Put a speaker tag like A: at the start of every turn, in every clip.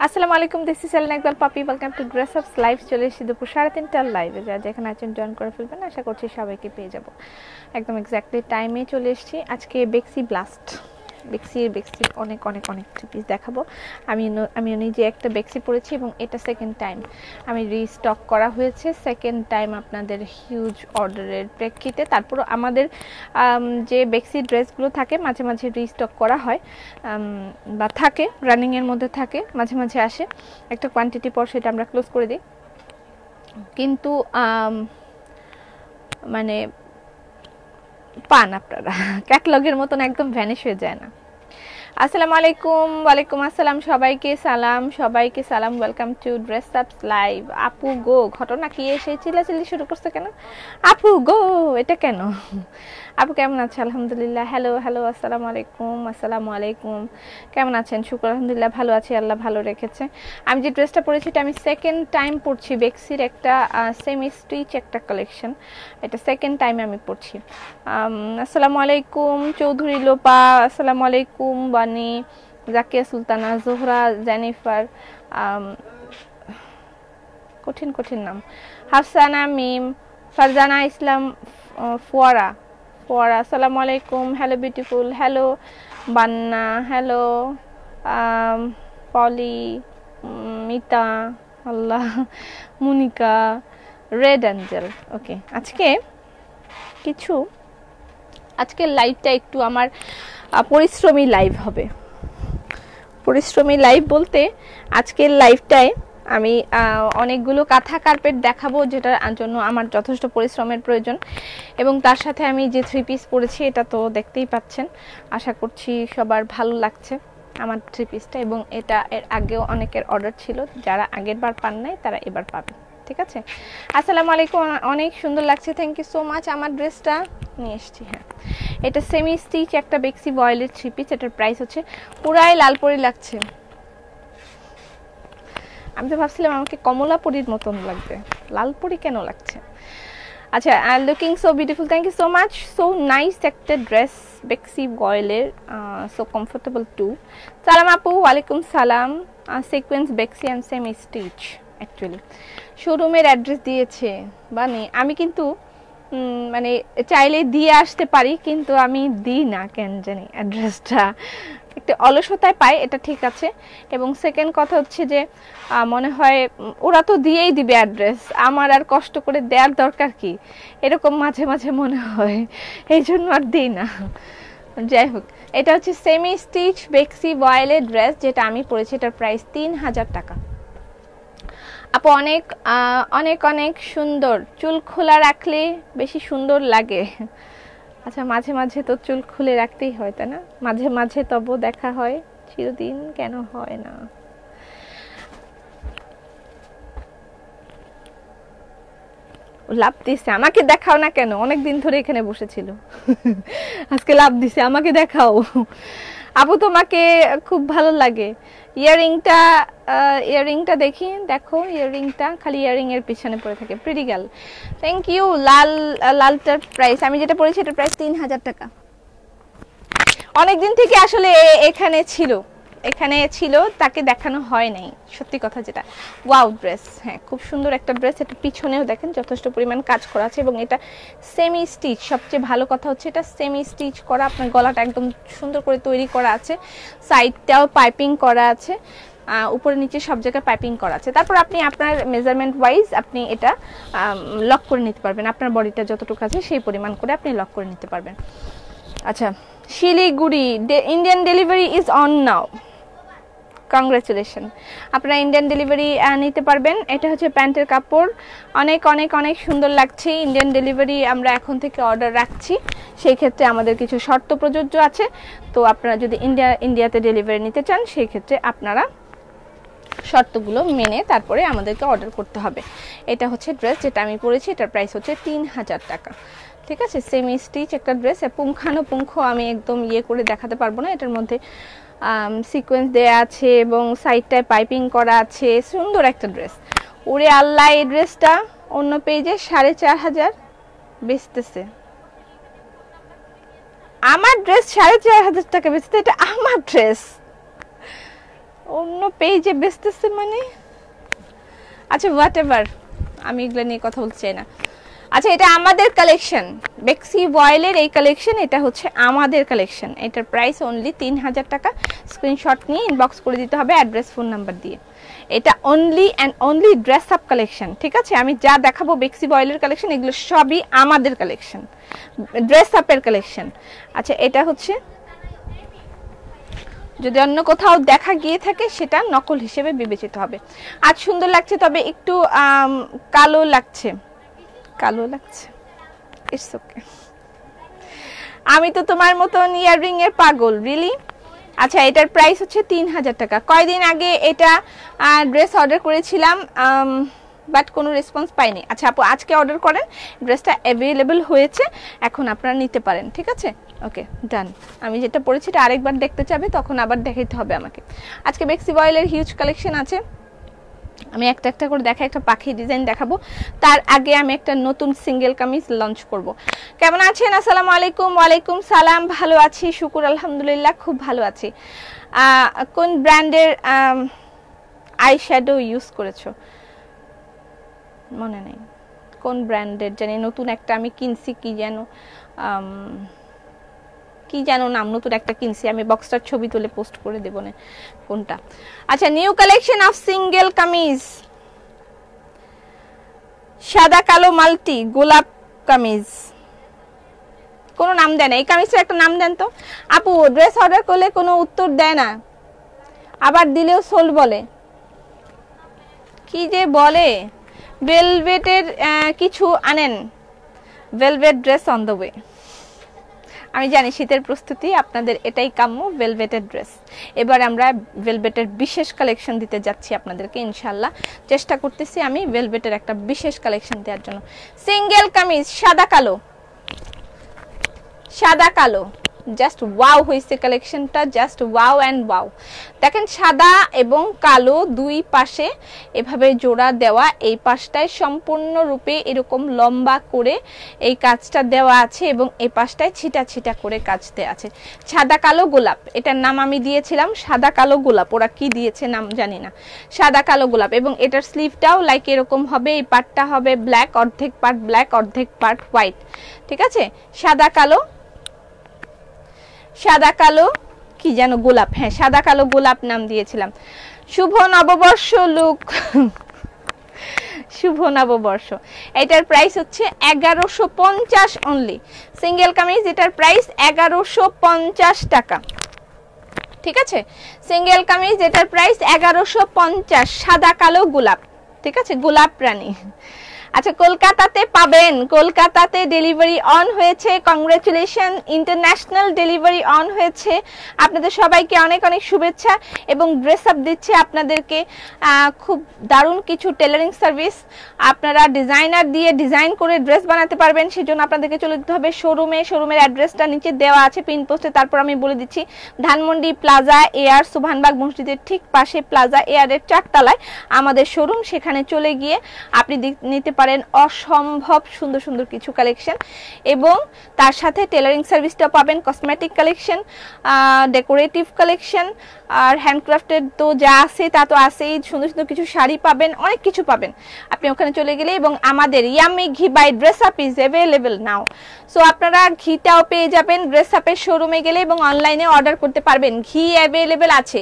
A: আসসালামু আলাইকুম, this is Selena Iqbal পাপি। ওয়েলকাম টু ড্রেস আপস লাইভ। চলে এসেছি দুপুর 3:30টার লাইভে। যারা যেখানে আছেন জয়েন করে ফেলবেন, আশা করছি সবাইকে পেয়ে যাব। একদম এক্স্যাক্টলি টাইমে চলে এসেছি। আজকে বেক্সি ব্লাস্ট, বেক্সির অনেক অনেক অনেক পিস দেখাবো। আমি নিজে একটা বেক্সি পরেছি এবং এটা সেকেন্ড টাইম আমি রিস্টক করা হয়েছে। সেকেন্ড টাইম আপনাদের হিউজ অর্ডারের প্রেক্ষিতে। তারপরও আমাদের যে বেক্সি ড্রেসগুলো থাকে মাঝে মাঝে রিস্টক করা হয় বা থাকে, রানিংয়ের মধ্যে থাকে, মাঝে মাঝে আসে একটা কোয়ান্টিটি পর সেটা আমরা ক্লোজ করে দিই। কিন্তু মানে পান আপনারা ক্যাটলগের মতন একদম ভ্যানিশ হয়ে যায় না। আসসালামু আলাইকুম। ওয়ালাইকুম আসসালাম, সবাইকে সালাম। ওয়েলকাম টু ড্রেস আপস লাইভ। আপু গো, ঘটনা কি? এসে চিল্লাচিল্লি শুরু করছে কেন? আপু গো, এটা কেন? আপু কেমন আছে? আলহামদুলিল্লাহ। হ্যালো, আসসালামু আলাইকুম। কেমন আছেন? শুক্র, আলহামদুলিল্লাহ ভালো আছি, আল্লাহ ভালো রেখেছে। আমি যে ড্রেসটা পরেছি এটা আমি সেকেন্ড টাইম পরছি। বেক্সির একটা সেমি স্টিচ একটা কালেকশন, এটা সেকেন্ড টাইম আমি পরছি। আসসালামু আলাইকুম চৌধুরী লোপা, আসসালামু আলাইকুম বানি, জাকিয়া সুলতানা, জোহরা, জেনিফার, কঠিন নাম, হাফসানা মিম, ফারজানা ইসলাম, ফুয়ারা, আসসালামু আলাইকুম। হ্যালো বিউটিফুল, হ্যালো বান্না, হ্যালো পলি, মিতা, আল্লাহ, মুনিকা, রেড অ্যাঞ্জেল। ওকে, আজকের লাইভটা একটু আমার পরিশ্রমী লাইভ হবে। পরিশ্রমী লাইভ বলতে আজকের লাইভটায় আমি অনেকগুলো কাঁথা কার্পেট দেখাবো, যেটার জন্য আমার যথেষ্ট পরিশ্রমের প্রয়োজন। এবং তার সাথে আমি যে 3 পিস পরেছি এটা তো দেখতেই পাচ্ছেন। আশা করছি সবার ভালো লাগছে আমার 3 পিসটা। এবং এটা এর আগেও অনেকের অর্ডার ছিল, যারা আগের বার পান নাই তারা এবার পাবে। ঠিক আছে, আসসালামু আলাইকুম। অনেক সুন্দর লাগছে, থ্যাংক ইউ সো মাচ। আমার ড্রেসটা নিয়ে এসেছি। হ্যাঁ, এটা সেমি স্টিচ একটা বেক্সি বয়েলের 3 পিস। এটার প্রাইস হচ্ছে, পুরাই লালপরি লাগছে। আমি তো ভাবছিলাম আমাকে কমলাপরির মতন লাগবে, লালপরি কেন লাগছে? আচ্ছা, looking so beautiful, thank you so much. So nice একটা ড্রেস, বেক্সি বয়েলের, সো কমফোর্টেবল টু। সালাম আপু, ওয়ালাইকুম সালাম। সিকোয়েন্স বেক্সি অ্যান্ড সেমি স্টিচ। অ্যাকচুয়ালি শোরুমের অ্যাড্রেস দিয়েছে মানে আমি কিন্তু মানে চাইলে দিয়ে আসতে পারি, কিন্তু আমি দিই না কেন জানি। অ্যাড্রেসটা একটু অলসতায় পাই, এটা ঠিক আছে। এবং সেকেন্ড কথা হচ্ছে যে মনে হয় ওরা তো দিয়েই দিবে অ্যাড্রেস, আমার আর কষ্ট করে দেওয়ার দরকার কি, এরকম মাঝে মাঝে মনে হয়, এই জন্য আর দিই না। যাই হোক, এটা হচ্ছে সেমি স্টিচ বেক্সি বয়েলের ড্রেস, যেটা আমি পরেছি। এটার প্রাইস 3000 টাকা। আপু অনেক অনেক অনেক সুন্দর। চুল খোলা রাখলে বেশি সুন্দর লাগে। আচ্ছা, মাঝে মাঝে তো চুল খুলে রাখতেই হয়, তাই না? মাঝে মাঝে তবু দেখা হয়, চিরদিন কেন হয় না? লাভ দিছে, আমাকে দেখাও না কেন? অনেকদিন ধরে এখানে বসেছিল, আজকে লাভ দিছে, আমাকে দেখাও। আপু তোমাকে খুব ভালো লাগে। ইয়ারিংটা দেখো, ইয়ারিংটা খালি ইয়ারিং এর পিছনে পড়ে থাকে। Pretty girl, thank you. লালটার প্রাইস, আমি যেটা পড়েছি এটার প্রাইস 3000 টাকা। অনেকদিন থেকে আসলে এখানে ছিল, তাকে দেখানো হয় নাই, সত্যি কথা যেটা। ওয়াও ড্রেস, হ্যাঁ খুব সুন্দর একটা ড্রেস। এটা পিছনেও দেখেন যথেষ্ট পরিমাণ কাজ করা আছে এবং এটা সেমি স্টিচ। সবচেয়ে ভালো কথা হচ্ছে এটা সেমি স্টিচ করা, আপনার গলাটা একদম সুন্দর করে তৈরি করা আছে, সাইডটাও পাইপিং করা আছে, উপরে নিচে সব জায়গায় পাইপিং করা আছে। তারপর আপনি আপনার মেজারমেন্ট ওয়াইজ আপনি এটা লক করে নিতে পারবেন, আপনার বডিটা যতটুকু আছে সেই পরিমাণ করে আপনি লক করে নিতে পারবেন। আচ্ছা, Siliguri Indian delivery is on now. Congratulation, আপনারা ইন্ডিয়ান ডেলিভারি নিতে পারবেন। এটা হচ্ছে প্যান্টের কাপড়, অনেক অনেক অনেক সুন্দর লাগছে। ইন্ডিয়ান ডেলিভারি আমরা এখন থেকে অর্ডার রাখছি, সেই ক্ষেত্রে আমাদের কিছু শর্ত প্রযোজ্য আছে। তো আপনারা যদি ইন্ডিয়াতে ডেলিভারি নিতে চান, সেই ক্ষেত্রে আপনারা শর্তগুলো মেনে তারপরে আমাদেরকে অর্ডার করতে হবে। এটা হচ্ছে ড্রেস যেটা আমি পরেছি, এটার প্রাইস হচ্ছে 3000 টাকা। ঠিক আছে, সেমি স্টিচ একটা ড্রেস, পুঙ্খানুপুঙ্খ আমি একদম করে দেখাতে পারবো না। এটার মধ্যে সিকোয়েন্স দেয়া আছে এবং সাইডটায় পাইপিং করা আছে, সুন্দর একটা ড্রেস। ওরে আল্লাহ, এই ড্রেসটা অন্য পেজে 4500 বেচতেছে। আমার ড্রেস 4500 টাকা বেচতে, এটা আমার ড্রেস। অন্য পেজে বেচতেছে মানে, আচ্ছা হোয়াট এভার, আমি এগুলো নিয়ে কথা বলতে চাই না। আচ্ছা এটা আমাদের কালেকশন, বেক্সি বয়েলের এই কালেকশন, এটা হচ্ছে আমাদের কালেকশন। এটার প্রাইস অনলি 3000 টাকা। স্ক্রিনশট নিয়ে ইনবক্স করে দিতে হবে অ্যাড্রেস ফোন নাম্বার দিয়ে। এটা only and only dress up collection, ঠিক আছে? আমি যা দেখাবো বেক্সি বয়েলের কালেকশন, এগুলো সবই আমাদের কালেকশন, ড্রেস আপের কালেকশন। আচ্ছা এটা হচ্ছে, যদি অন্য কোথাও দেখা গিয়ে থাকে সেটা নকল হিসেবে বিবেচিত হবে। আজ সুন্দর লাগছে, তবে একটু কালো লাগছে, কালো লাগছে, ইটস ওকে। আমি তো তোমার মতন ইয়াররিং এর পাগল, রিলি। আচ্ছা এটার প্রাইস হচ্ছে 3000 টাকা। কয়দিন আগে এটা ড্রেস অর্ডার করেছিলাম, বাট কোনো রেসপন্স পাইনি। আচ্ছা আপু আজকে অর্ডার করেন, ড্রেসটা অ্যাভেলেবল হয়েছে, এখন আপনারা নিতে পারেন, ঠিক আছে? ওকে ডান। আমি যেটা পরেছি এটা আরেকবার দেখতে চাবে, তখন আবার দেখাইতে হবে আমাকে। আজকে বেক্সি বয়েলের হিউজ কালেকশন আছে, আমি একটা একটা করে দেখা, একটা পাখি ডিজাইন দেখাবো। তার আগে আমি একটা নতুন সিঙ্গেল কামিজ লঞ্চ করব। কেমন আছেন? আসসালামু আলাইকুম। ওয়ালাইকুম সালাম। ভালো আছি, শুকুর আলহামদুলিল্লাহ, খুব ভালো আছি। কোন ব্র্যান্ডের আই শ্যাডো ইউজ করেছো? মনে নেই কোন ব্র্যান্ডের, জানি নতুন একটা আমি কিনছি, কি যেন নাম, নতুন একটা কিনছি আমি, বক্সটার ছবি তুলে পোস্ট করে দেব না কোনটা। আচ্ছা new collection of single kameez, সাদা কালো মাল্টি গোলাপ কামিজ। কোনো নাম দেয় না এই কামিজটার, একটা নাম দেন তো আপু। ড্রেস অর্ডার করলে কোনো উত্তর দেয় না, আবার দিলেও সোল বলে, কি যে বলে। ভেলভেটের কিছু আনেন, velvet dress on the way. আমি জানি শীতের প্রস্তুতি, আপনাদের এটাই কাম্য, ভেলভেটের ড্রেস। এবার আমরা ভেলভেটের বিশেষ কালেকশন দিতে যাচ্ছি আপনাদেরকে ইনশাল্লাহ। চেষ্টা করতেছি আমি ভেলভেটের একটা বিশেষ কালেকশন দেওয়ার জন্য। সিঙ্গেল কামিজ সাদা কালো, সাদা কালো, জাস্ট ওয়াও হয়েছে কালেকশনটা, জাস্ট ওয়াও অ্যান্ড ওয়াও। দেখেন সাদা এবং কালো দুই পাশে এভাবে জোড়া দেওয়া, এই পাশটায় সম্পূর্ণরূপে এরকম লম্বা করে এই কাজটা দেওয়া আছে এবং এই পাশটায় ছিটা ছিটা করে কাজ দেওয়া আছে। সাদা কালো গোলাপ, এটার নাম আমি দিয়েছিলাম সাদা কালো গোলাপ, ওরা কি দিয়েছে নাম জানি না। সাদা কালো গোলাপ, এবং এটার স্লিভটাও লাইক এরকম হবে, এই পার্টটা হবে ব্ল্যাক, অর্ধেক পার্ট ব্ল্যাক অর্ধেক পার্ট হোয়াইট, ঠিক আছে? সাদা কালো, সাদা কালো কি যেন গোলাপ, হ্যাঁ সাদা কালো গোলাপ নাম দিয়েছিলাম। শুভ নববর্ষ লুক, শুভ নববর্ষ। এটার প্রাইস হচ্ছে 1150 অনলি। সিঙ্গেল কামিজ, এটার প্রাইস 1150 টাকা, ঠিক আছে? সিঙ্গেল কামিজ, এটার প্রাইস 1150, সাদা কালো গোলাপ, ঠিক আছে? গোলাপ রানী। আচ্ছা কলকাতাতে পাবেন, কলকাতাতে ডেলিভারি অন হয়েছে, কংগ্রেচুলেশন, ইন্টারন্যাশনাল ডেলিভারি অন হয়েছে। আপনাদের সবাইকে অনেক অনেক শুভেচ্ছা এবং ড্রেস আপ দিচ্ছে আপনাদেরকে খুব দারুণ কিছু টেলারিং সার্ভিস। আপনারা ডিজাইনার দিয়ে ডিজাইন করে ড্রেস বানাতে পারবেন, সেজন্য আপনাদেরকে চলে যেতে হবে শোরুমে। শোরুমের অ্যাড্রেসটা নিচে দেওয়া আছে পিন পোস্টে, তারপর আমি বলে দিচ্ছি। ধানমন্ডি প্লাজা এয়ার, সুবহানবাগ মসজিদের ঠিক পাশে প্লাজা এয়ারের 4 তলায় আমাদের শোরুম, সেখানে চলে গিয়ে আপনি নিতে পারেন অসম্ভব সুন্দর সুন্দর কিছু কালেকশন, এবং তার সাথে টেলারিং সার্ভিসটাও পাবেন, কসমেটিক কালেকশন, ডেকোরেটিভ কালেকশন, আর হ্যান্ডক্রাফটেড তো যা আছে তা তো আছেই, সুন্দর সুন্দর কিছু শাড়ি পাবেন, অনেক কিছু পাবেন আপনি ওখানে চলে গেলে। এবং আমাদের yummy ghee by dress up is available now, so আপনারা ঘিটাও পেয়ে যাবেন ড্রেস আপের শোরুমে গেলে, এবং অনলাইনে অর্ডার করতে পারবেন। ঘি অ্যাভেলেবল আছে,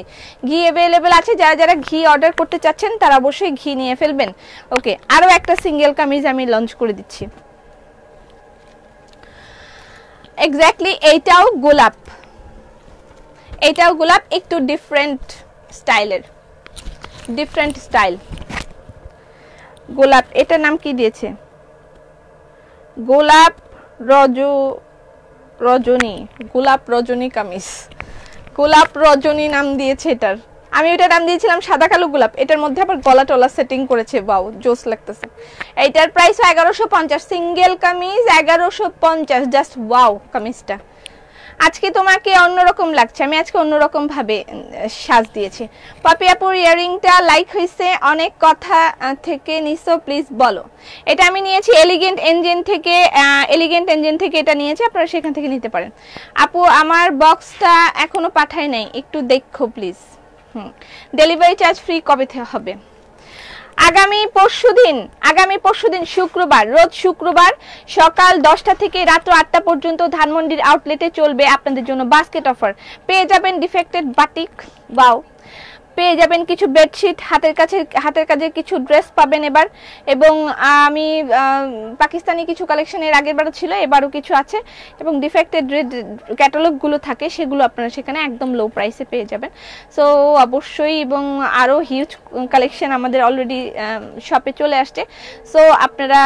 A: ঘি অ্যাভেলেবল আছে, যারা যারা ঘি অর্ডার করতে চাচ্ছেন তারা অবশ্যই ঘি নিয়ে ফেলবেন। ওকে, আরও একটা সিঙ্গেল কামিজ আমি লঞ্চ করে দিচ্ছি। এক্স্যাক্টলি এইটাও গোলাপ, এটাও গোলাপ, একটু ডিফারেন্ট স্টাইলের, ডিফারেন্ট স্টাইল গোলাপ। এটার নাম কি দিয়েছে? গোলাপ রজনী, গোলাপ রজনী কামিজ, গোলাপ রজনী নাম দিয়েছে এটার। আমি ওইটার নাম দিয়েছিলাম সাদা কালো গোলাপ, এটার মধ্যে আবার গলা টলা সেটিং করেছে, বাও জোস লাগতেছে। এইটার price 1150, single kameez 1150, just wow কামিজটা। আজকে তোমাকে অন্যরকম লাগছে, আমি আজকে অন্যরকম ভাবে সাজ দিয়েছি। পপি আপুর ইয়ারিংটা লাইক হয়েছে, অনেক কথা থেকে নিছো, প্লিজ বলো। এটা আমি নিয়েছি এলিগেন্ট এঞ্জিন থেকে, এলিগেন্ট এঞ্জিন থেকে এটা নিয়েছি, আপনারা সেখান থেকে নিতে পারেন। আপু আমার বক্সটা এখনো পাঠাই নাই, একটু দেখো প্লিজ। ডেলিভারি চার্জ ফ্রি কবে থেকে হবে? আগামী পরশুদিন শুক্রবার, রোজ শুক্রবার সকাল 10টা থেকে রাত 8টা পর্যন্ত ধানমন্ডির আউটলেটে চলবে আপনাদের জন্য বাস্কেট অফার। পেয়ে যাবেন ডিফেক্টেড বাটিক, ওয়াও, পেয়ে যাবেন কিছু বেডশিট, হাতের কাজের কিছু ড্রেস পাবেন এবার, এবং আমি পাকিস্তানি কিছু কালেকশনের আগের বারও ছিল, এবারও কিছু আছে, এবং ডিফেক্টেড ক্যাটালগুলো থাকে সেগুলো আপনারা সেখানে একদম লো প্রাইসে পেয়ে যাবেন। সো অবশ্যই, এবং আরও হিউজ কালেকশন আমাদের অলরেডি শপে চলে আসছে। সো আপনারা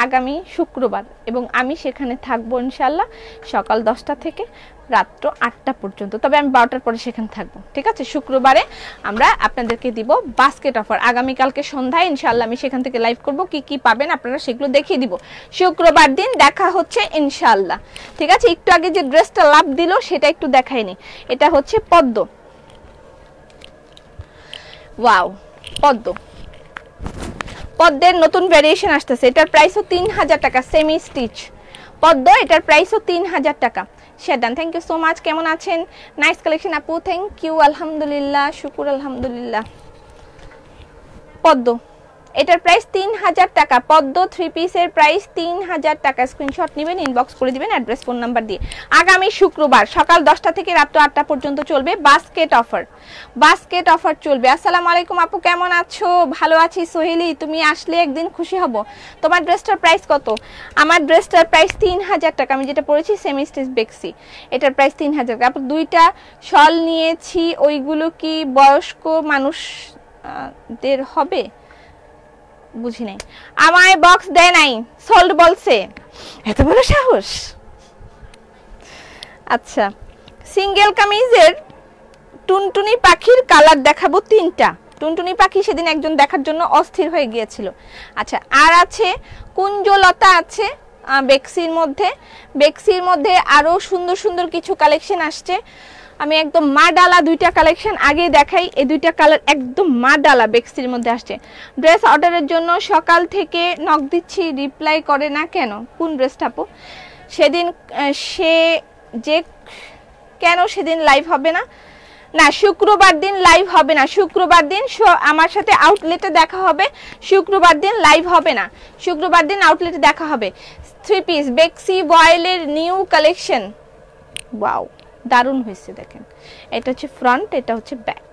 A: আগামী শুক্রবার, এবং আমি সেখানে থাকবো ইনশাল্লাহ সকাল 10টা থেকে রাত্র 8টা পর্যন্ত, তবে আমি 12টার পরে সেখানে থাকবো, ঠিক আছে? শুক্রবারে আমরা আপনাদেরকে দিব বাস্কেট অফার। আগামীকালকে সন্ধ্যায় ইনশাল্লাহ আমি সেখান থেকে লাইভ করব, কি কি পাবেন আপনারা সেগুলো দেখিয়ে দিব। শুক্রবার দিন দেখা হচ্ছে ইনশাল্লাহ, ঠিক আছে? একটু আগে যে ড্রেসটা লাভ দিল সেটা একটু দেখাইনি, এটা হচ্ছে পদ্ম, ওয়াও, পদ্মের নতুন ভ্যারিয়েশন আসতেছে, এটার প্রাইসও 3000 টাকা, সেমি স্টিচ পদ্ম, এটার প্রাইসও 3000 টাকা। শেদান, থ্যাংক ইউ সো মাচ, কেমন আছেন? নাইস কালেকশন আপু, থ্যাংক ইউ, আলহামদুলিল্লাহ, শুকুর আলহামদুলিল্লাহ। পদ্ম, এটার প্রাইস 3000 টাকা, পদ্ম 3 পিসের প্রাইস 3000 টাকা। স্ক্রিনশট নেবেন, ইনবক্স করে দিবেন অ্যাড্রেস ফোন নাম্বার দিয়ে। আগামী শুক্রবার সকাল 10টা থেকে রাত 8টা পর্যন্ত চলবে বাস্কেট অফার চলবে। আসসালামু আলাইকুম আপু, কেমন আছো? ভালো আছি সোহেলি, তুমি আসলে একদিন খুশি হব। তোমার ড্রেসটার প্রাইস কত? আমার ড্রেসটার প্রাইস 3000 টাকা, আমি যেটা পরেছি সেমি স্টিচ বেক্সি, এটার প্রাইস 3000 টাকা। আপু দুইটা শল নিয়েছি, ওইগুলো কি বয়স্ক মানুষদের হবে? বুঝি নাই, আমায় বক্স দেয় নাই, সোল্ড বলছে, এত বড় সাহস। আচ্ছা, সিঙ্গেল কামিজের টুনটুনি পাখির কালার দেখাবো 3টা। টুনটুনি পাখি সেদিন একজন দেখার জন্য অস্থির হয়ে গিয়েছিল। আচ্ছা, আর আছে কুঞ্জলতা আছে বেক্সির মধ্যে আরো সুন্দর সুন্দর কিছু কালেকশন আসছে। আমি একদম মা ডালা 2টা কালেকশন আগে দেখাই, এই 2টা কালার একদম মা ডালা বেক্সির মধ্যে আসছে। ড্রেস অর্ডারের জন্য সকাল থেকে নক দিচ্ছি, রিপ্লাই করে না কেন? কোন ড্রেসটা আপু? সেদিন কেন সেদিন লাইভ হবে না? না, শুক্রবার দিন লাইভ হবে না, শুক্রবার দিন আমার সাথে আউটলেটে দেখা হবে, শুক্রবার দিন লাইভ হবে না, শুক্রবার দিন আউটলেটে দেখা হবে। 3 পিস বেক্সি বয়েলের নিউ কালেকশন, ওয়াও, দারুণ হয়েছে, দেখেন এটা হচ্ছে ফ্রন্ট, এটা হচ্ছে ব্যাক,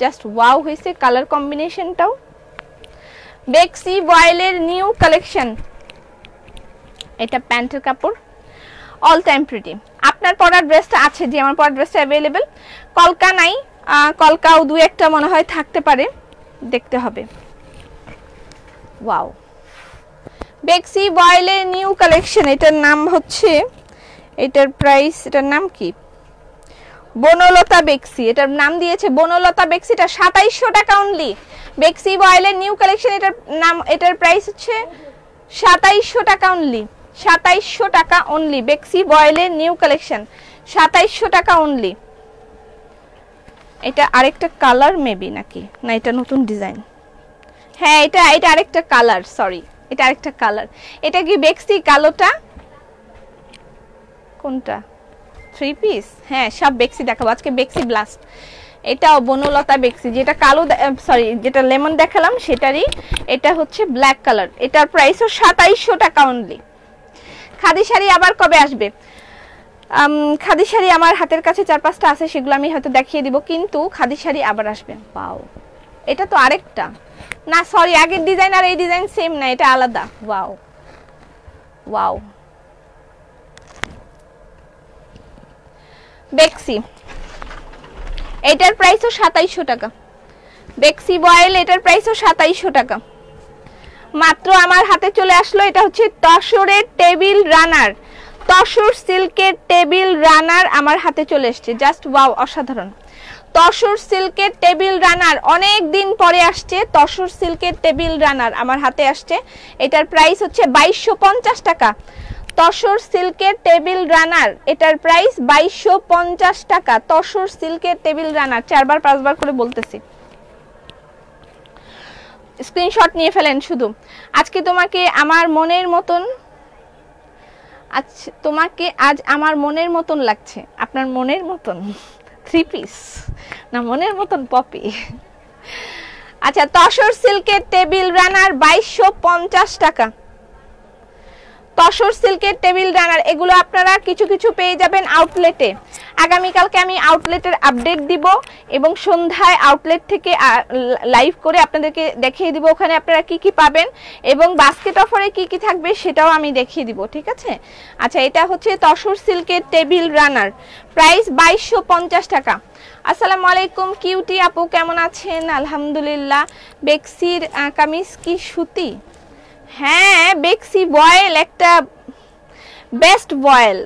A: জাস্ট ওয়াও হয়েছে কালার কম্বিনেশনটাও। বেক্সি বয়েলের নিউ কালেকশন, এটা প্যান্টের কাপড়, অল টাইম প্রিটি। আপনার পরার ড্রেসটা আছে? যে আমার পরার ড্রেসটা অ্যাভেলেবেল, কলকা নাই, কলকাও 2-1টা মনে হয় থাকতে পারে, দেখতে হবে। ওয়াও, বেক্সি বয়েলের নিউ কালেকশন, এটার নাম হচ্ছে, এটার প্রাইস, এটার নাম কি? বনলতা বেক্সি, এটার নাম দিয়েছে বনলতা বেক্সি, এটা 2700 টাকা অনলি। বেক্সি বয়েলের নিউ কালেকশন, এটার প্রাইস হচ্ছে 2700 টাকা অনলি, 2700 টাকা অনলি। বেক্সি বয়েলের নিউ কালেকশন 2700 টাকা অনলি। এটা আরেকটা কালার মেবি নাকি? না, এটা নতুন ডিজাইন। হ্যাঁ, এটা আরেকটা কালার, সরি, এটা আরেকটা কালার। এটা কি বেক্সি কালোটা? কোনটা? 3 পিস? হ্যাঁ, সব বেক্সি দেখাবো আজকে, বেক্সি ব্লাস্ট। এটাও বনলতা বেক্সি, যেটা কালো, সরি, যেটা লেমন দেখালাম সেটারই এটা হচ্ছে ব্ল্যাক কালার, এটার প্রাইসও 2700 টাকা অনলি। খাদি শাড়ি আবার কবে আসবে? খাদি শাড়ি আমার হাতের কাছে 4-5টা আছে, সেগুলো আমি হয়তো দেখিয়ে দিব, কিন্তু খাদি শাড়ি আবার আসবে। ওয়াও, এটা তো আরেকটা, না সরি, আগের ডিজাইন আর এই ডিজাইন সেম না, এটা আলাদা। ওয়াও ওয়াও, বেক্সি, এটার প্রাইসও 2700 টাকা। বেক্সি বয়েল, এটার প্রাইসও 2700 টাকা। মাত্র আমার হাতে চলে আসলো, এটা হচ্ছে তসরের টেবিল রানার, তসর সিল্কের টেবিল রানার আমার হাতে চলে এসছে, জাস্ট ওয়াও, অসাধারণ। তসর সিল্কের টেবিল রানার অনেক দিন পরে আসছে, তসর সিল্কের টেবিল রানার আমার হাতে আসছে, এটার প্রাইস হচ্ছে 2250 টাকা। তসর সিল্কের টেবিল রানার, এটার প্রাইস 2250 টাকা। তসর সিল্কের টেবিল রানার, 4-5 বার করে বলতেছি, স্ক্রিনশট নিয়ে ফেলেন শুধু। আজকে তোমাকে আমার মনের মতন, তোমাকে আজ আমার মনের মতন লাগছে, আপনার মনের মতন, থ্রি পিস না মনের মতন পপি। আচ্ছা, তসর সিল্কের টেবিল রানার 2250 টাকা। তসর সিল্কের টেবিল রানার, এগুলো আপনারা কিছু কিছু পেয়ে যাবেন আউটলেটে। আগামীকালকে আমি আউটলেটের আপডেট দিব এবং সন্ধ্যায় আউটলেট থেকে লাইভ করে আপনাদেরকে দেখিয়ে দিব ওখানে আপনারা কি কি পাবেন এবং বাস্কেট অফারে কি কি থাকবে সেটাও আমি দেখিয়ে দিব, ঠিক আছে। আচ্ছা, এটা হচ্ছে তসর সিল্কের টেবিল রানার, প্রাইস 2250 টাকা। আসসালামু আলাইকুম কিউটি আপু, কেমন আছেন? আলহামদুলিল্লাহ। বেক্সির কামিজ কি সুতি? হ্যাঁ, বেক্সি বয়েল, একটা বেস্ট বয়েল,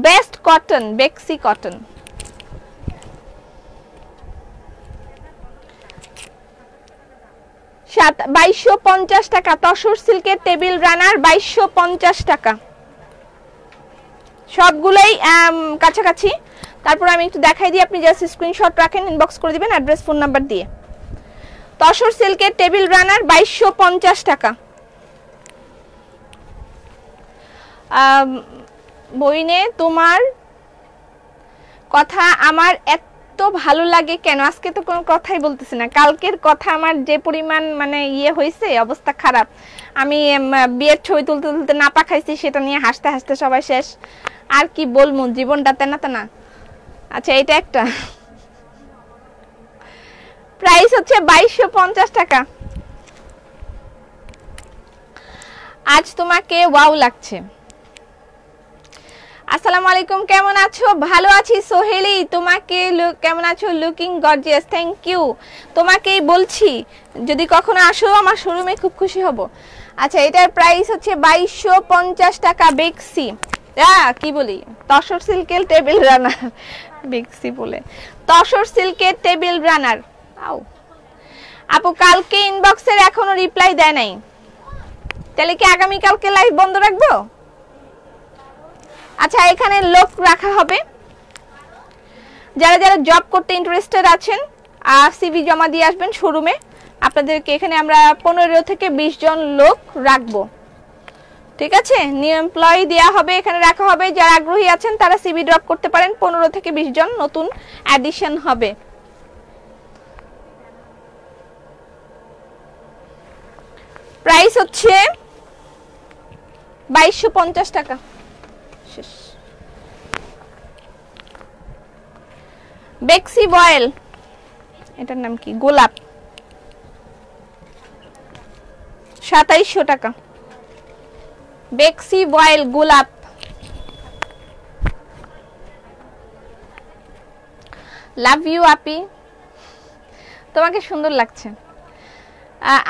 A: বেস্ট কটন, বেক্সি কটন। সাত 2250 টাকা। তসর সিল্কের টেবিল রানার 2250 টাকা, সবগুলোই কাছাকাছি। তারপর আমি একটু দেখাই দিই, আপনি জাস্ট স্ক্রিনশট রাখেন, ইনবক্স করে দিবেন অ্যাড্রেস ফোন নাম্বার দিয়ে। তসর সিল্কের টেবিল রানার 2250 টাকা। বইনে তোমার কথা আমার এত ভালো লাগে কেন? আজকে তো কোনো কথাই বলতেছি না, কালকের কথা আমার যে পরিমাণ মানে ইয়ে হয়েছে, অবস্থা খারাপ। আমি বিয়ের ছবি তুলতে তুলতে নাপা খাইছি, সেটা নিয়ে হাসতে হাসতে সবাই শেষ। আর কি বলবো, জীবনটা তেনা তেনা। আচ্ছা, এটা একটা প্রাইস হচ্ছে 2250 টাকা। আজ তোমাকে ওয়াও লাগছে। আসসালামু আলাইকুম, কেমন আছো? ভালো আছি সোহেলি, তোমাকে কেমন আছো? Looking gorgeous, thank you. তোমাকেই বলছি যদি কখনো আসো আমার শোরুমে খুব খুশি হব। আচ্ছা, এটার প্রাইস হচ্ছে 2250 টাকা। বেক্সি কি বলি, তসর সিল্কের টেবিল রানার, বেক্সি বলে তসর সিল্কের টেবিল রানার। আও আপু, কালকে ইনবক্সের এখনো রিপ্লাই দেয় নাই, তাহলে কি আগামী কালকে লাইভ বন্ধ রাখবো? আচ্ছা, এখানে লোক রাখা হবে, যারা যারা জব করতে ইন্টারেস্টেড আছেন সিভি জমা দিয়ে আসবেন শোরুমে। আপনাদেরকে এখানে আমরা 15 থেকে 20 জন লোক রাখবো, ঠিক আছে। নিউ এমপ্লয়ি দেওয়া হবে, এখানে রাখা হবে। যারা আগ্রহী আছেন তারা সিভি ড্রপ করতে পারেন। 15 থেকে 20 জন নতুন অ্যাডিশন হবে। প্রাইস হচ্ছে 2250 টাকা। বেক্সি বয়েল, এটার নাম কি, গোলাপ, 2700 টাকা। বেক্সি বয়েল গোলাপ। লাভ ইউ আপি, তোমাকে সুন্দর লাগছে।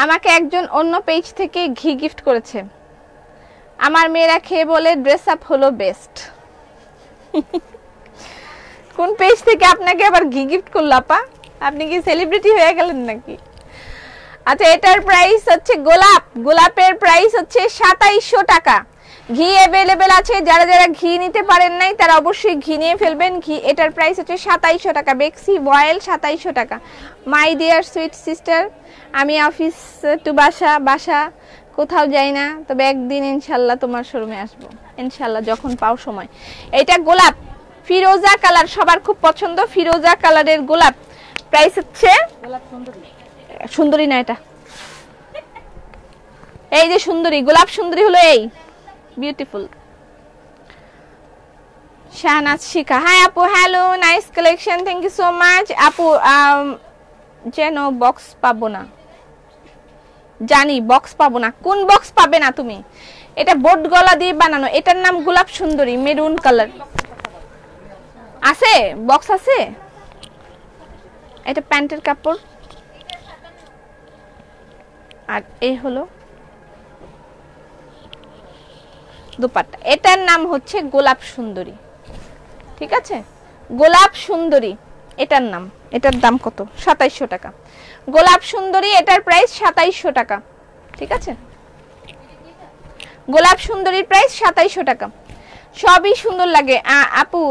A: আমাকে একজন অন্য পেজ থেকে ঘি গিফট করেছে, আমার মেয়েরা খেয়ে বলে ড্রেস আপ হলো বেস্ট। কোন পেজ থেকে আপনাকে আবার ঘি গিফট করলো আপা? আপনি কি সেলিব্রিটি হয়ে গেলেন নাকি? আচ্ছা, এটার প্রাইস হচ্ছে গোলাপ, গোলাপের প্রাইস হচ্ছে 2700 টাকা। ঘি अवेलेबल আছে, যারা যারা ঘি নিতে পারেন নাই তারা অবশ্যই ঘি নিয়ে ফেলবেন। ঘি, এটার প্রাইস হচ্ছে 2700 টাকা। বেক্সি বয়েল 2700 টাকা। মাই ডিয়ার সুইট সিস্টার, আমি অফিস টু বাসা কোথাও যাই না, তবে একদিন ইনশাআল্লাহ তোমার শোরুমে আসবো, ইনশাআল্লাহ যখন পাও সময়। এটা গোলাপ, ফিরোজা কালার, সবার খুব পছন্দ ফিরোজা কালারের গোলাপ। প্রাইস হচ্ছে সুন্দরী না, এটা এই যে সুন্দরী, গোলাপ সুন্দরী হলো এই, বিউটিফুল। শাহনাজ শিখা, হাই আপু, hello, nice collection, thank you so much আপু। যেন বক্স পাবো না, জানি বক্স পাবো না। কোন বক্স পাবে না তুমি? এটা বোট গলা দিয়ে বানানো, এটার নাম গোলাপ সুন্দরী, মেরুন কালার। আছে বক্স আছে, এটা প্যান্টের কাপড়, আর এই হলো দুপাট্টা। এটার নাম হচ্ছে গোলাপ সুন্দরী, ঠিক আছে, গোলাপ সুন্দরী এটার নাম। এটার দাম কত? 2700 টাকা। গোলাপ সুন্দরী, এটার প্রাইস 2700 টাকা, ঠিক আছে। গোলাপ সুন্দরীর প্রাইস 2700 টাকা। সবই সুন্দর লাগে আপু।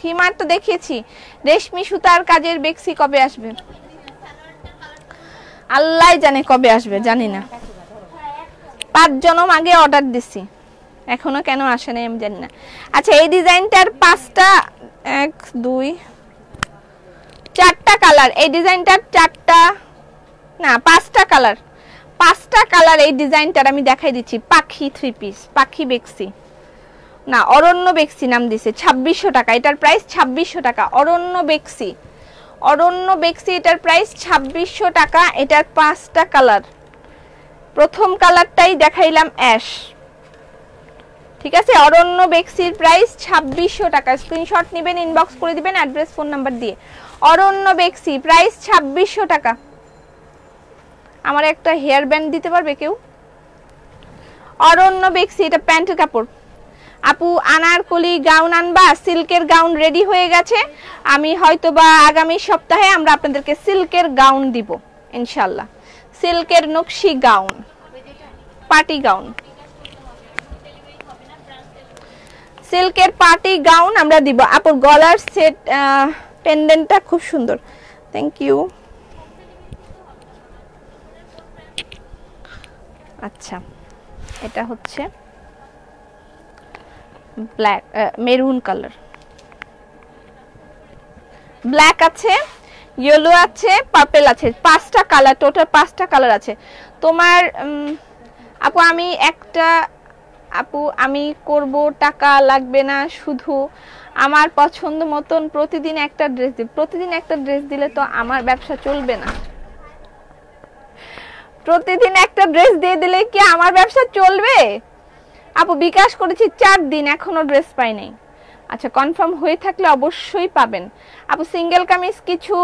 A: খিমার তো দেখিয়েছি। রেশমি সুতার কাজের বেক্সি কবে আসবে? আল্লাহ জানে কবে আসবে, জানি না। 5 জনম আগে অর্ডার দিছি, এখনো কেন আসে নাই আমি জানি না। আচ্ছা এই ডিজাইনটার 5টা 1 2 4টা কালার, এই ডিজাইনটার 4টা না 5টা কালার, 5টা কালার এই ডিজাইনটার আমি দেখাই দিচ্ছি। পাখি 3 পিস, পাখি বেক্সি না অরণ্য বেক্সি নাম দিছে, 2600 টাকা, এটার প্রাইস 2600 টাকা। অরণ্য বেক্সি, অরণ্য বেক্সি, এটার প্রাইস 2600 টাকা। এটার 5টা কালার, প্রথম কালারটাই দেখাইলাম অ্যাশ, ঠিক আছে। অরণ্য বেক্সির প্রাইস 2600 টাকা। স্ক্রিনশট নেবেন, ইনবক্স করে দিবেন অ্যাড্রেস ফোন নাম্বার দিয়ে। অরণ্য বেক্সি প্রাইস 2600 টাকা। আমার একটা হেয়ার ব্যান্ড দিতে পারবে কেউ? অরণ্য বেক্সি, এটা প্যান্টের কাপড়। আপু আনারকলি গাউন আনবা? সিল্কের গাউন রেডি হয়ে গেছে, আমি হয়তোবা আগামী সপ্তাহে আমরা আপনাদেরকে সিল্কের গাউন দিব ইনশাআল্লাহ। সিল্কের নকশি গাউন, পার্টি গাউন, সিল্কের পার্টি গাউন আমরা দিব। আপুর গলার সেট পেন্ডেন্টটা খুব সুন্দর, থ্যাংক ইউ। আচ্ছা এটা হচ্ছে ব্ল্যাক, মেরুন কালার, ব্ল্যাক আছে, ইয়েলো আছে, পার্পল আছে, 5টা কালার, টোটাল 5টা কালার আছে তোমার। আপু আমি একটা, আপু আমি করব, টাকা লাগবে না, শুধু আমার পছন্দ মতন প্রতিদিন একটা ড্রেস দিই। প্রতিদিন একটা ড্রেস দিলে তো আমার ব্যবসা চলবে না। প্রতিদিন একটা ড্রেস দিয়ে দিলে কি আমার ব্যবসা চলবে? আপু বিকাশ করেছি 4 দিন, এখনো ড্রেস পাই নাই। আচ্ছা কনফার্ম হয়ে থাকলে অবশ্যই পাবেন। আপু সিঙ্গেল কামিজ কিছু,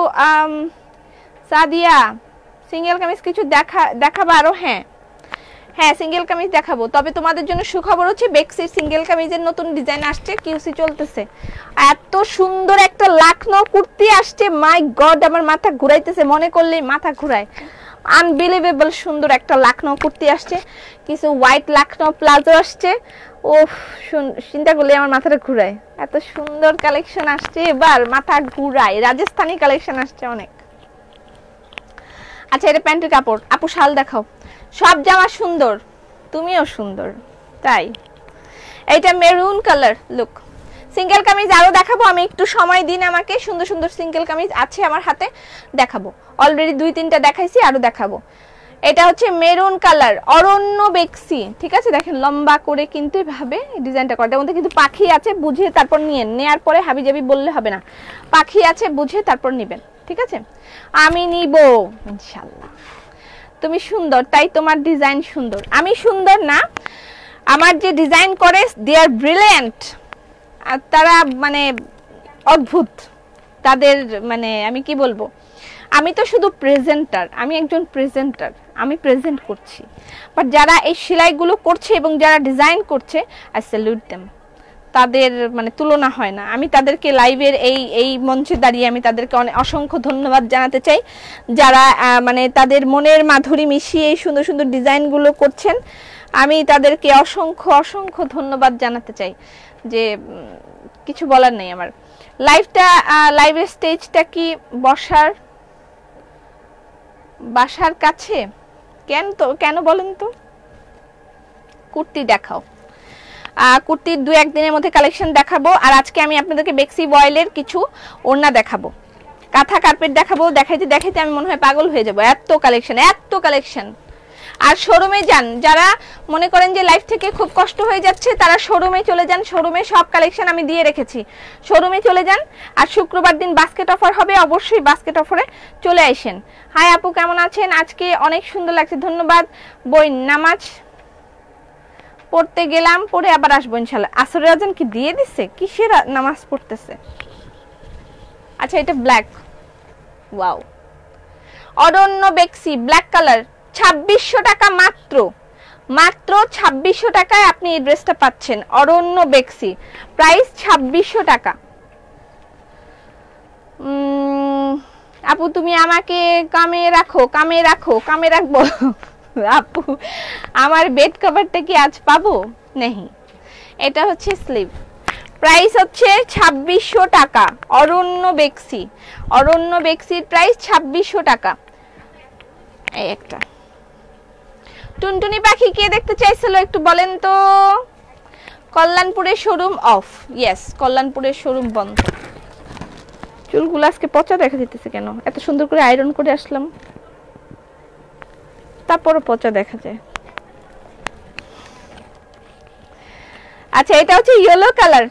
A: সাদিয়া সিঙ্গেল কামিজ কিছু দেখাবো আরো? হ্যাঁ হ্যাঁ সিঙ্গেল কামিজ দেখাবো, তবে তোমাদের জন্য সুখবর হচ্ছে বেক্সির সিঙ্গেল কামিজের নতুন ডিজাইন আসছে, কিউসি চলতেছে। এত সুন্দর একটা লাখনৌ কুর্তি আসছে, মাই গড আমার মাথা ঘুরাইতেছে, মনে করলেই মাথা ঘুরায়। আনবিলিভেবল সুন্দর একটা লাখনৌ কুর্তি আসছে, কিছু হোয়াইট লাখনৌ প্লাজো আসছে। ও চিন্তা করলে আমার মাথাটা ঘুরায়, এত সুন্দর কালেকশন আসছে এবার, মাথা ঘুরায়। রাজস্থানি কালেকশন আসছে অনেক। আচ্ছা এটা প্যান্টের কাপড়। আপু শাল দেখাও। সব জামা সুন্দর, তুমিও সুন্দর, তাই এইটা maroon colour look. Single kameez আরো দেখাবো, আমি একটু সময় দিন আমাকে। সুন্দর সুন্দর সিঙ্গেল কামিজ আছে আমার হাতে, দেখাবো। অলরেডি 2-3টা দেখাইছি, আরো দেখাবো। এটা হচ্ছে মেরুন কালার, অরণ্য বেক্সি, ঠিক আছে। দেখেন লম্বা করে কিন্তু এভাবে ডিজাইনটা করা, এর মধ্যে কিন্তু পাখি আছে, বুঝে তারপর নিয়েন, নেয়ার পরে হাবিজাবি বললে হবে না। পাখি আছে বুঝে তারপর নেবেন, ঠিক আছে। আমি নিব ইনশাআল্লাহ। তুমি সুন্দর তাই তোমার ডিজাইন সুন্দর, আমি সুন্দর না, আমার যে ডিজাইন করে দে আর ব্রিলিয়ান্ট। আর তারা মানে অদ্ভুত, তাদের মানে আমি কি বলবো, আমি তো শুধু প্রেজেন্টার, আমি একজন প্রেজেন্টার, আমি প্রেজেন্ট করছি। বাট যারা এই সেলাইগুলো করছে এবং যারা ডিজাইন করছে, আই স্যালুট দেম, তাদের মানে তুলনা হয় না। আমি তাদেরকে লাইভের এই মঞ্চে দাঁড়িয়ে আমি তাদেরকে অসংখ্য ধন্যবাদ জানাতে চাই, যারা মানে তাদের মনের মাধুরী মিশিয়ে এই সুন্দর সুন্দর ডিজাইনগুলো করছেন। আমি তাদেরকে অসংখ্য অসংখ্য ধন্যবাদ জানাতে চাই, যে কিছু বলার নেই আমার। লাইভের স্টেজটা কি বাসার কাছে? কেন বলেন তো? কুর্তি দেখাও, কুর্তির 2-1 দিনের মধ্যে কালেকশন দেখাবো। আর আজকে আমি আপনাদেরকে বেক্সি বয়েলের কিছু ওড়না দেখাবো, কাঁথা কার্পেট দেখাবো। দেখাইতে দেখাইতে আমি মনে হয় পাগল হয়ে যাবো, এত কালেকশন এত কালেকশন। আর শোরুমে যান, যারা মনে করেন যে লাইফ থেকে খুব কষ্ট হয়ে যাচ্ছে, তারা শোরুমে চলে যান, শোরুমে সব কালেকশন আমি দিয়ে রেখেছি, শোরুমে চলে যান। আর শুক্রবার দিন বাস্কেট অফার হবে, অবশ্যই বাস্কেট অফারে চলে আসেন। হাই আপু কেমন আছেন? আজকে অনেক সুন্দর লাগছে, ধন্যবাদ। বই নামাজ পড়তে গেলাম, পড়ে আবার আসবো ইনশাআল্লাহ। আসরের আজান কি দিয়ে দিচ্ছে? কিসের নামাজ পড়তেছে? আচ্ছা এটা ব্ল্যাক, ওয়াও, অরণ্য বেক্সি ব্ল্যাক কালার, 2600 টাকা মাত্র, মাত্র 2600 টাকায় আপনি এই ড্রেসটা পাচ্ছেন। অরণ্য বেক্সি প্রাইস 2600 টাকা। আপু তুমি আমাকে কামে রাখো, কামে রাখো, কামে রাখবো। আপু আমার বেড কভারটা কি আজ পাবো? নেই। এটা হচ্ছে স্লিভ, প্রাইস হচ্ছে 2600 টাকা। অরণ্য বেক্সি, অরণ্য বেক্সির প্রাইস 2600 টাকা। এই একটা টুনটুনি পাখি কে দেখতে চাইছিল একটু বলেন তো? কল্যাণপুরের শোরুম অফ, ইয়েস কল্যাণপুরের শোরুম বন্ধ। চুলগুলো আজকে পচা দেখা দিতেছে কেন? এত সুন্দর করে আয়রন করে আসলাম, তারপরও পচা দেখা যায়। আচ্ছা এটা হচ্ছে ইয়েলো কালার।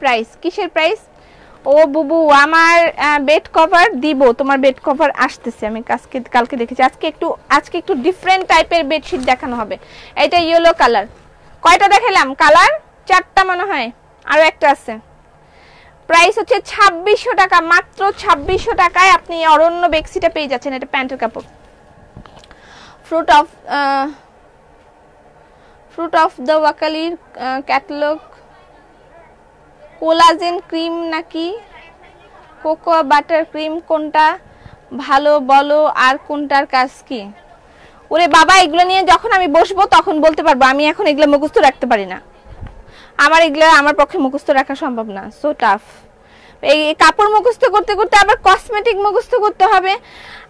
A: প্রাইস কিসের প্রাইস? ও বুবু আমার বেড কভার দিব, তোমার বেড কভার আসতেছে, আমি কালকে দেখেছি। আজকে একটু ডিফারেন্ট টাইপের বেডশিট দেখানো হবে। এটা ইয়েলো কালার। কয়টা দেখালাম কালার? 4টা মনে হয়, আরো একটা আছে। প্রাইস হচ্ছে 2600 টাকা, মাত্র 2600 টাকায় আপনি অরণ্য বেক্সিটা পেয়ে যাচ্ছেন। এটা প্যান্টের কাপড়। ফ্রুট অফ দ্য ওয়াকালির ক্যাটালগ। কোলাজেন ক্রিম নাকি কোকোয়া বাটার ক্রিম, কোনটা ভালো বলো, আর কোনটার কাজ কি? ওরে বাবা, এগুলো নিয়ে যখন আমি বসবো তখন বলতে পারবো, আমি এখন এগুলো মুখস্থ রাখতে পারি না। আমার পক্ষে মুখস্থ রাখা সম্ভব না, সো টাফ। এই কাপড় মুখস্থ করতে করতে আবার কসমেটিক মুখস্থ করতে হবে,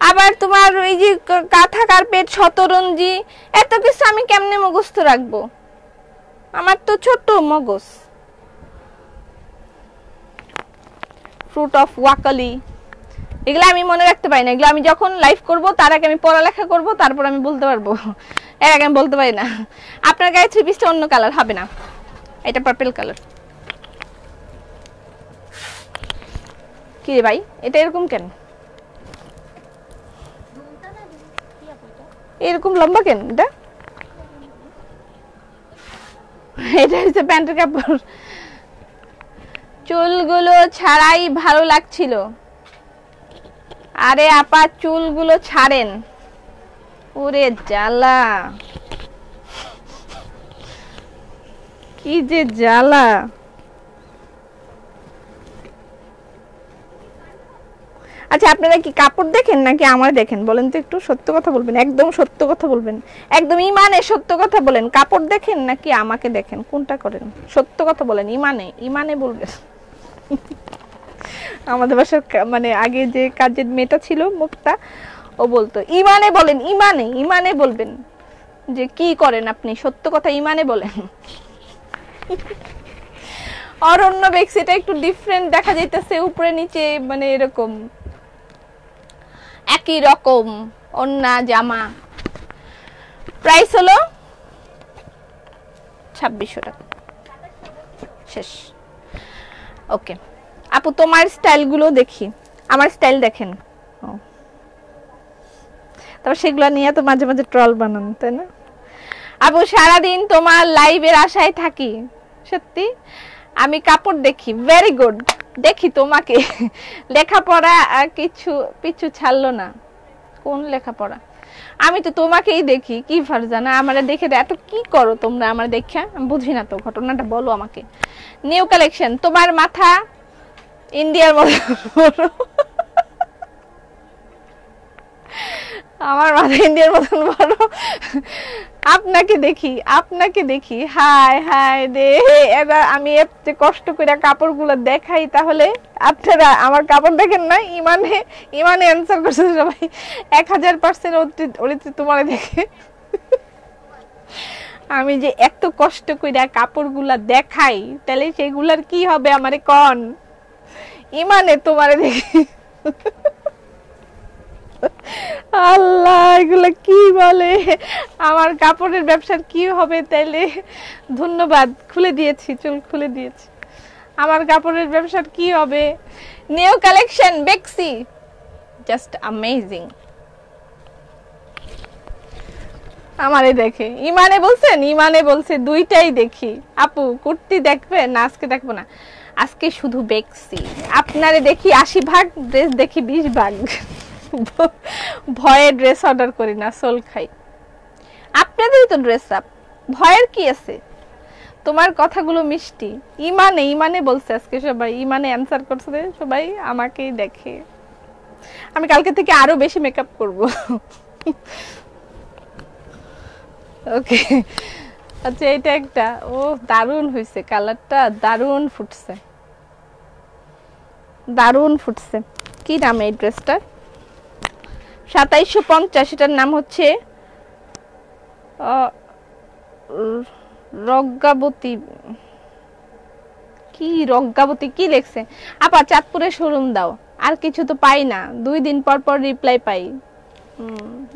A: আবার তোমার ওই যে কাঁথা কার্পেট শতরঞ্জি, এত কিছু আমি কেমনে মুখস্থ রাখবো? আমার তো ছোট মগজ। ফ্রুট অফ ওয়াকালি, এগুলো আমি মনে রাখতে পারি না। এগুলো আমি যখন লাইভ করব তার আগে আমি পড়ালেখা করব, তারপর আমি বলতে পারবো। এর আগে আমি বলতে পারি না। আপনার গায়ে 3 পিসটা অন্য কালার হবে না, এটা পার্পল কালার। কি রে ভাই, এটা এরকম কেন? এরকম লম্বা কেন? এটা হচ্ছে প্যান্টের কাপড়। চুলগুলো ছাড়াই ভালো লাগছিল। আরে আপা চুলগুলো ছাড়েন। ওরে জ্বালা, কি যে জ্বালা। আচ্ছা আপনারা কি কাপড় দেখেন নাকি আমার দেখেন বলেন তো? একটু সত্য কথা বলবেন, একদম সত্য কথা বলবেন, একদম ইমানে সত্য কথা বলেন। কাপড় দেখেন নাকি আমাকে দেখেন, কোনটা করেন? সত্য কথা বলেন, ইমানে বলবেন। আমাদের বাসার মানে আগে যে কাজের মেয়েটা ছিল মুক্তা, ও বলতো ইমানে বলেন, ইমানে বলবেন যে কি করেন আপনি, সত্য কথা ইমানে বলেন। অরণ্য বেক্সিটা একটু ডিফারেন্ট দেখা যাইতেছে, উপরে নিচে মানে এরকম একই রকম ওন্না জামা। প্রাইস হলো 2600 টাকা, শেষ। ওকে আপু তোমার স্টাইল গুলো দেখি, আমার স্টাইল দেখেন, তারপর সেগুলো নিয়ে তো মাঝে মাঝে ট্রল বানান, তাই না? আপু সারাদিন তোমার লাইভের আশায় থাকি, সত্যি আমি কাপড় দেখি, ভেরি গুড, দেখি তোমাকে। লেখাপড়া কিছু পিছু ছাড়লো না। কোন লেখাপড়া? আমি তো তোমাকেই দেখি, কি ফারজানা আমারে দেখে এত কি করো তোমরা আমার দেখা? আমি বুঝি না তো, ঘটনাটা বলো আমাকে। নিউ কালেকশন, তোমার মাথা ইন্ডিয়ার মতো, আমার মাথা ইন্ডিয়ার মতন বড়। আপনাকে দেখি হায় হায় রে। এবার আমি এত কষ্ট করে কাপড়গুলো দেখাই, তাহলে আপনারা আমার কাপড় দেখেন না? ইমানে অ্যান্সার করছে সবাই 1000% তোমার দেখে। আমি যে এত কষ্ট করে কাপড়গুলা দেখাই, তাহলে সেগুলার কি হবে আমারে কন? ইমানে তোমারে দেখি। আল্লাহ, এগুলা কি বলে? আমার কাপড়ের ব্যবসার কি হবে তাইলে? ধন্যবাদ, খুলে দিয়েছি, চুল খুলে দিয়েছি। আমার কাপড়ের ব্যবসার কি হবে? নিউ কালেকশন বেক্সি, জাস্ট অ্যামেজিং। আমারে দেখে ইমানে বলছে দুইটাই দেখি। আপু কুর্তি দেখবে না? আজকে দেখবো না, আজকে শুধু বেক্সি। আপনারে দেখি 80 ভাগ, ড্রেস দেখি 20 ভাগ। ভয়ে ড্রেস অর্ডার করি না, সোল খাই। আপনাদেরই তো ড্রেস আপ, ভয়ের কি আছে? তোমার কথাগুলো মিষ্টি। ইমানে বলছে আজকে সবাই, ইমানে অ্যান্সার করছে সবাই, আমাকেই দেখে। আমি কালকে থেকে আরো বেশি মেকআপ করব। ওকে আচ্ছা, এটা একটা, ও দারুণ হয়েছে, কালারটা দারুণ ফুটছে। কি নাম এই ড্রেসটার? 2750। এটার নাম হচ্ছে রজ্ঞাবতী কি রজ্ঞাবতী কি লেখছে? আপা চাঁদপুরে শোরুম দাও, আর কিছু তো পাই না, 2 দিন পর পর রিপ্লাই পাই।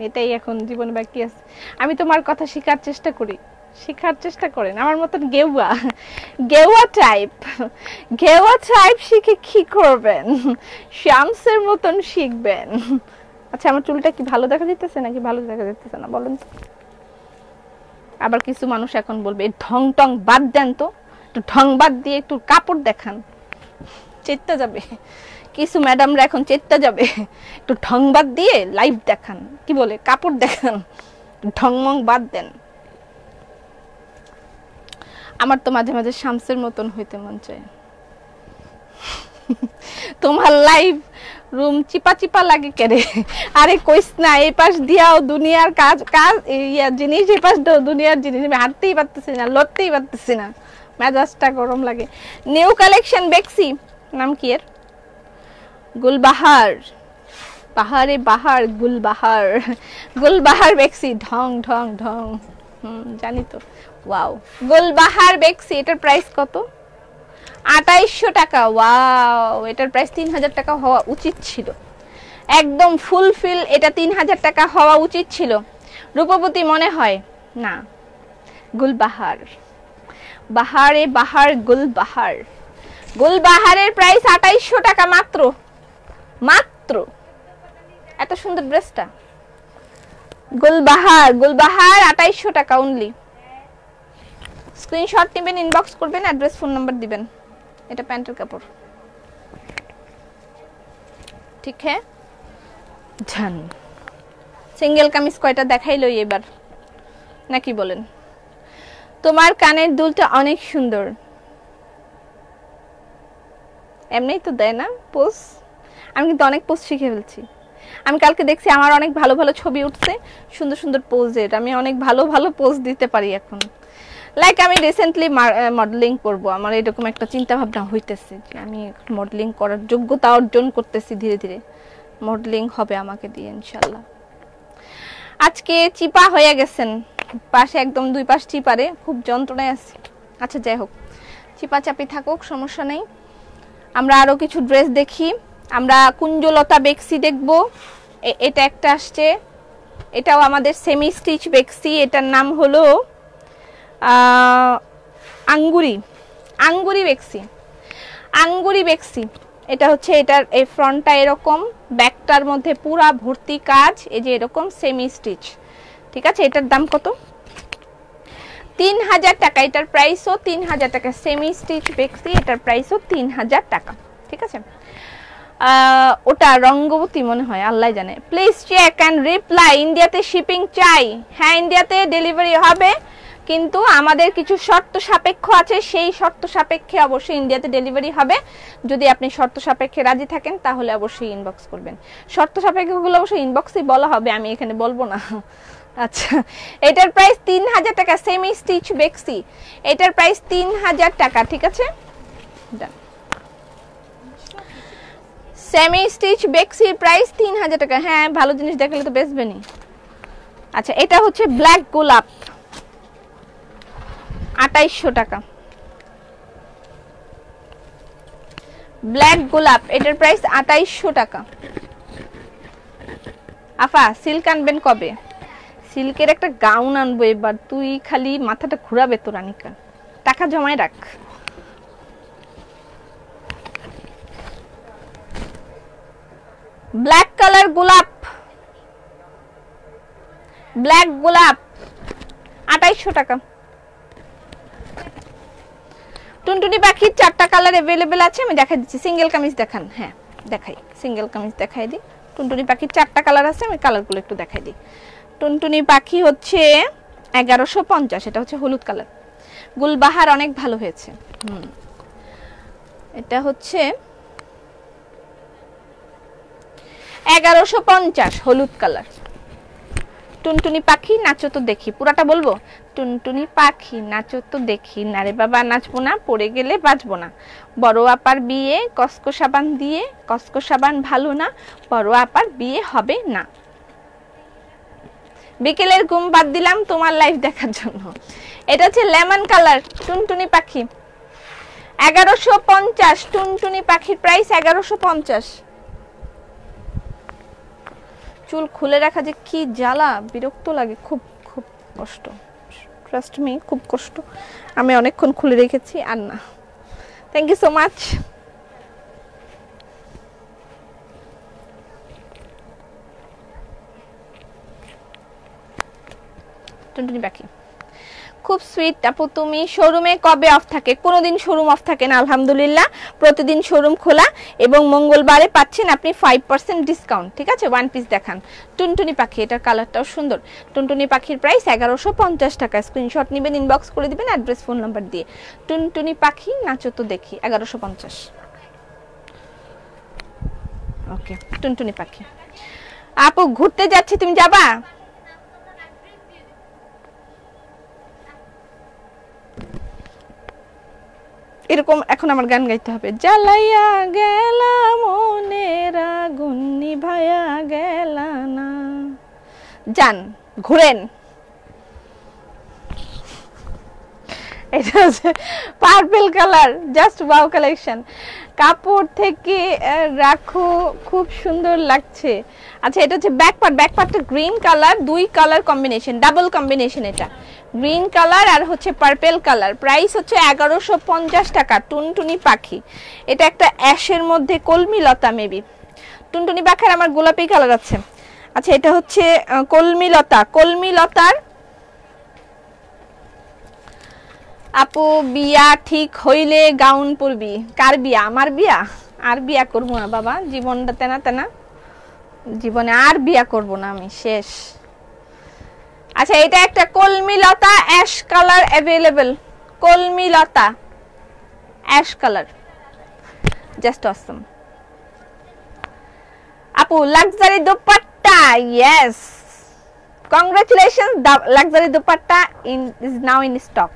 A: এটাই এখন জীবনে বাকি আছে। আমি তোমার কথা শেখার চেষ্টা করি, শেখার চেষ্টা করেন আমার মতন গেওয়া গেওয়া টাইপ, গেওয়া টাইপ শিখে কি করবেন? শামসের মতন শিখবেন। আচ্ছা আমার চুলটা কি ভালো দেখা যাচ্ছে নাকি ভালো দেখা যাচ্ছে না বলেন তো? আবার কিছু মানুষ এখন বলবে ঢং টং বাদ দেন তো, একটু ঢং বাদ দিয়ে একটু কাপড় দেখান, চেষ্টা যাবে। কিছু ম্যাডামরা এখন চেষ্টা যাবে, একটু ঢং বাদ দিয়ে লাইভ দেখান, কি বলে কাপড় দেখান, ঢং মং বাদ দেন। আমার তো মাঝে মাঝে শামসের মতন হইতে মন চায়। তোমার লাইভ রুম চিপা চিপা লাগে কেরে? আরে কইস না, এই পাশ দিয়াও দুনিয়ার কাজ কাজ জিনিস, এই পাশ দুনিয়ার জিনিস, আমি হাঁটতেই পারতেছি না, লড়তেই পারতেছি না, মেজাজটা গরম লাগে। নিউ কালেকশন বেক্সি, নাম কি এর? গুলবাহার, বাহারে বাহার গুলবাহার, গুলবাহার বেক্সি, ঢং ঢং ঢং, জানি তো। ওয়াও, গুলবাহার বেক্সি, এটার প্রাইস কত? 2800 টাকা। ওয়াও, এটার প্রাইস 3000 টাকা হওয়া উচিত ছিল, একদম ফুলফিল এটা 3000 টাকা হওয়া উচিত ছিল। রূপবতী মনে হয় না, গুলবাহার, বাহারে বাহার গুলবাহার, গুলবাহারের প্রাইস 2800 টাকা মাত্র, মাত্র। এত সুন্দর ড্রেসটা গুলবাহার, গুলবাহার 2800 টাকা অনলি। স্ক্রিনশট নেবেন, ইনবক্স করবেন, অ্যাড্রেস ফোন নাম্বার দিবেন। এটা প্যান্টের কাপড়, ঠিক হ্যাঁ। জান সিঙ্গেল কামিজ কয়টা দেখাইলো এবার নাকি বলেন? তোমার কানের দুলটা অনেক সুন্দর, এমনিই তো দেয় না পোজ। আমি কিন্তু অনেক পোজ শিখে ফেলছি। আমি কালকে দেখছি আমার অনেক ভালো ভালো ছবি উঠছে, সুন্দর সুন্দর পোজের, আমি অনেক ভালো ভালো পোজ দিতে পারি এখন। লাইক আমি রিসেন্টলি মডেলিং করব, আমার এরকম একটা চিন্তা ভাবনা হইতেছে যে আমি মডেলিং করার যোগ্যতা অর্জন করতেছি, ধীরে ধীরে মডেলিং হবে আমাকে দিয়ে ইনশাআল্লাহ। আজকে চিপা হয়ে গেছেন পাশে, একদম 2 পাশ চিপারে, খুব যন্ত্রণায় আছে। আচ্ছা যাই হোক, চিপা চাপি থাকুক, সমস্যা নেই। আমরা আরো কিছু ড্রেস দেখি। আমরা কুঞ্জলতা বেক্সি দেখব, এটা একটা আসছে, এটাও আমাদের সেমি স্টিচ বেক্সি, এটার নাম হলো আঙ্গুরি, আঙ্গুরি বেক্সি, আঙ্গুরি বেক্সি। এটা হচ্ছে, এটার এই ফ্রন্টটা এরকম, ব্যাকটার মধ্যে পুরা ভর্তি কাজ, এই যে এরকম সেমি স্টিচ, ঠিক আছে। এটার দাম কত? 3000 টাকা, এটার প্রাইসও 3000 টাকা। সেমি স্টিচ বেক্সি, এটার প্রাইসও 3000 টাকা, ঠিক আছে। ওটা রঙ্গবতী মনে হয়, আল্লাহ জানে। Please check and reply. ইন্ডিয়াতে শিপিং চাই, হ্যাঁ ইন্ডিয়াতে ডেলিভারি হবে, কিন্তু আমাদের কিছু শর্ত সাপেক্ষ আছে, সেই শর্ত সাপেক্ষে অবশ্যই ইন্ডিয়াতে ডেলিভারি হবে। যদি আপনি শর্ত সাপেক্ষে রাজি থাকেন তাহলে অবশ্যই ইনবক্স করবেন। শর্ত সাপেক্ষগুলো অবশ্যই ইনবক্সেই বলা হবে, আমি এখানে বলবো না। আচ্ছা, এটার প্রাইস 3000 টাকা, সেমি স্টিচ বেক্সি, এটার প্রাইস 3000 টাকা, ঠিক আছে। সেমি স্টিচ বেক্সির প্রাইস 3000 টাকা। হ্যাঁ, ভালো জিনিস দেখলে তো বেচবেনই। আচ্ছা, এটা হচ্ছে ব্ল্যাক গোলাপ, 2800 টাকা। ব্ল্যাক গোলাপ, এটার প্রাইস 2800 টাকা। আফা সিল্ক আনবেন কবে? সিল্কের একটা গাউন আনবো এবার, তুই খালি মাথাটা ঘুরাবে তো রানিকা, টাকা জমায় রাখ। ব্ল্যাক কালার গোলাপ, ব্ল্যাক গোলাপ 2800 টাকা। টুনটুনি পাখির 4টা কালার अवेलेबल আছে, আমি দেখাই দিচ্ছি। সিঙ্গেল কামিজ দেখান? হ্যাঁ দেখাই, সিঙ্গেল কামিজ দেখাই দিই। টুনটুনি পাখির 4টা কালার আছে, আমি কালারগুলো একটু দেখাই দিই। টুনটুনি পাখি হচ্ছে 1150, এটা হচ্ছে হলুদ কালার। গুলবাহার অনেক ভালো হয়েছে। এটা হচ্ছে 1150 হলুদ কালার। টুনটুনি পাখি নাচো তো দেখি, পুরাটা বলবো? টুনটুনি পাখি নাচো তো দেখি, না রে বাবা নাচবো না, পড়ে গেলে বাঁচবো না। বড় আপার বিয়ে কসকো সাবান দিয়ে, কসকো সাবান ভালো না, বড় আপার বিয়ে হবে না। বিকেলের ঘুম বাদ দিলাম তোমার লাইভ দেখার জন্য। এটা হচ্ছে লেমন কালার, টুনটুনি পাখি 1150। টুনটুনি পাখির প্রাইস 1150। চুল খুলে রাখা যে কি জ্বালা, বিরক্ত লাগে, খুব খুব কষ্ট, ট্রাস্ট মি, খুব কষ্ট। আমি অনেকক্ষণ খুলে রেখেছি আর না। Thank you so much. টুনটুনি পাখি খুব সুইট। আপু তুমি শোরুমে কবে অফ থাকে? কোনোদিন শোরুম অফ থাকে না আলহামদুলিল্লাহ, প্রতিদিন শোরুম খোলা এবং মঙ্গলবারে পাচ্ছেন আপনি 5% ডিসকাউন্ট। ঠিক আছে, ওয়ান পিস দেখান। টুনটুনি পাখি, এটার কালারটাও সুন্দর। টুনটুনি পাখির প্রাইস 1150 টাকা। স্ক্রিনশট নেবেন, ইনবক্স করে দিবেন অ্যাড্রেস ফোন নাম্বার দিয়ে। টুনটুনি পাখি নাচো তো দেখি 1150। ওকে, টুনটুনি পাখি। আপু ঘুরতে যাচ্ছি, তুমি যাবা? এরকম এখন আমার গান গাইতে হবে। জ্বালাইয়া গেলা মনের আগুন নিভাইয়া গেলা না। যান ঘুরেন। এটা হচ্ছে purple colour, just wow collection. কাপড় থেকে রাখো, খুব সুন্দর লাগছে। আচ্ছা, এটা হচ্ছে ব্যাক পার্ট। ব্যাক পার্টটা গ্রিন কালার, দুই কালার কম্বিনেশন, ডাবল কম্বিনেশন। এটা গ্রিন কালার আর হচ্ছে পার্পল কালার। প্রাইস হচ্ছে 1150 টাকা। টুনটুনি পাখি, এটা একটা অ্যাশের মধ্যে কলমি লতা মেবি। টুনটুনি পাখির আমার গোলাপি কালার আছে। আচ্ছা, এটা হচ্ছে কলমি লতা। কলমি লতার আপু বিয়া ঠিক হইলে গাউন পরবি। কার বিয়া? আমার বিয়া? আর বিয়া করবো না বাবা, জীবনটা তেনা তেনা, জীবনে আর বিয়া করব না আমি, শেষ। আচ্ছা, এটা একটা কলমি লতা অ্যাশ কালার अवेलेबल। কলমি লতা অ্যাশ কালার, জাস্ট অসম। আপু luxury dupatta, yes, congratulations, luxury dupatta is now in stock.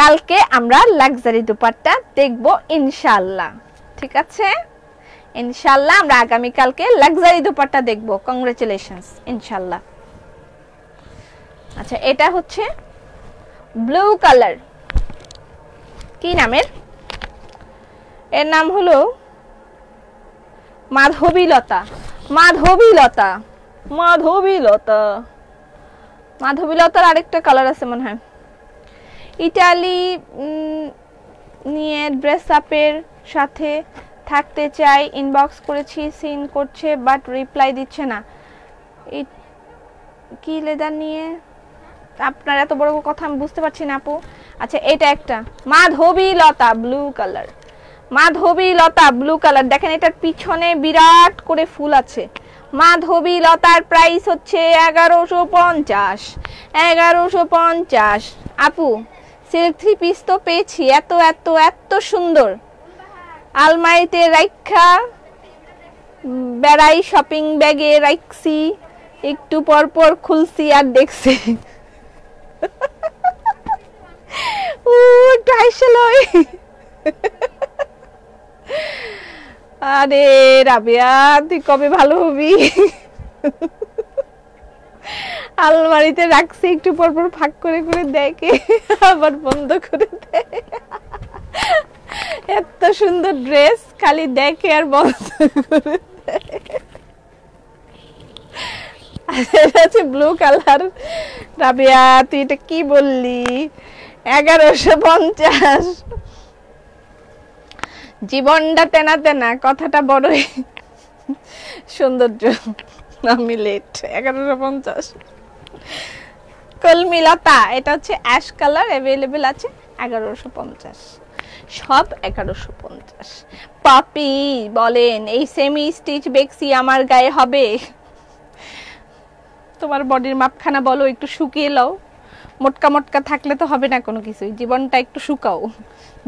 A: কালকে আমরা লাক্সারি দুপাট্টা দেখব ইনশাআল্লাহ। ঠিক আছে, ইনশাআল্লাহ আমরা আগামী কালকে লাক্সারি দুপাট্টা দেখব। কংগ্রাচুলেশনস ইনশাআল্লাহ। আচ্ছা, এটা হচ্ছে ব্লু কালার। কি নামের? এর নাম হলো মাধবীলতা। মাধবীলতা, মাধবীলতা, মাধবীলতার আরেকটা কালার আছে মনে হয়। ইটালি নিয়ে ড্রেস আপের সাথে থাকতে চাই, ইনবক্স করেছি, সিন করছে বাট রিপ্লাই দিচ্ছে না। কি লেদার নিয়ে? আপনার এত বড় কথা আমি বুঝতে পারছি না আপু। আচ্ছা, এটা একটা মাধবীলতা ব্লু কালার। মাধবীলতা ব্লু কালার, দেখেন এটার পিছনে বিরাট করে ফুল আছে। মাধবীলতার প্রাইস হচ্ছে 1150। 1150 আপু। সিল্ক থ্রি পিস তো পেয়েছি, এত এত এত সুন্দর। আলমারিতে রাখা বেড়াই, শপিং ব্যাগে রাখছি, একটু পর পর খুলছি আর দেখছি। আরে রাবিয়া, তুই কবে ভালো হবি? আলমারিতে রাখছি, একটু পর পর ফাঁক করে করে দেখে আবার বন্ধ করে দেয়। এত সুন্দর ড্রেস, খালি দেখে আর বন্ধ করে দেয়। এটা হচ্ছে ব্লু কালার। রাবিয়া, তুই এটা কি বললি? 1150। জীবনটা তেনা তেনা, কথাটা বড়ই সৌন্দর্য। আমি লেট। 1150 কলমি লতা, এটা হচ্ছে অ্যাশ কালার, अवेलेबल আছে 1150। সব 1150। পাপি বলেন, এই সেমি স্টিচ বেক্সি আমার গায়ে হবে? তোমার বডির মাপখানা বলো, একটু শুকিয়ে লও। মোটকা মোটকা থাকলে তো হবে না কোনো কিছুই। জীবনটা একটু শুকাও,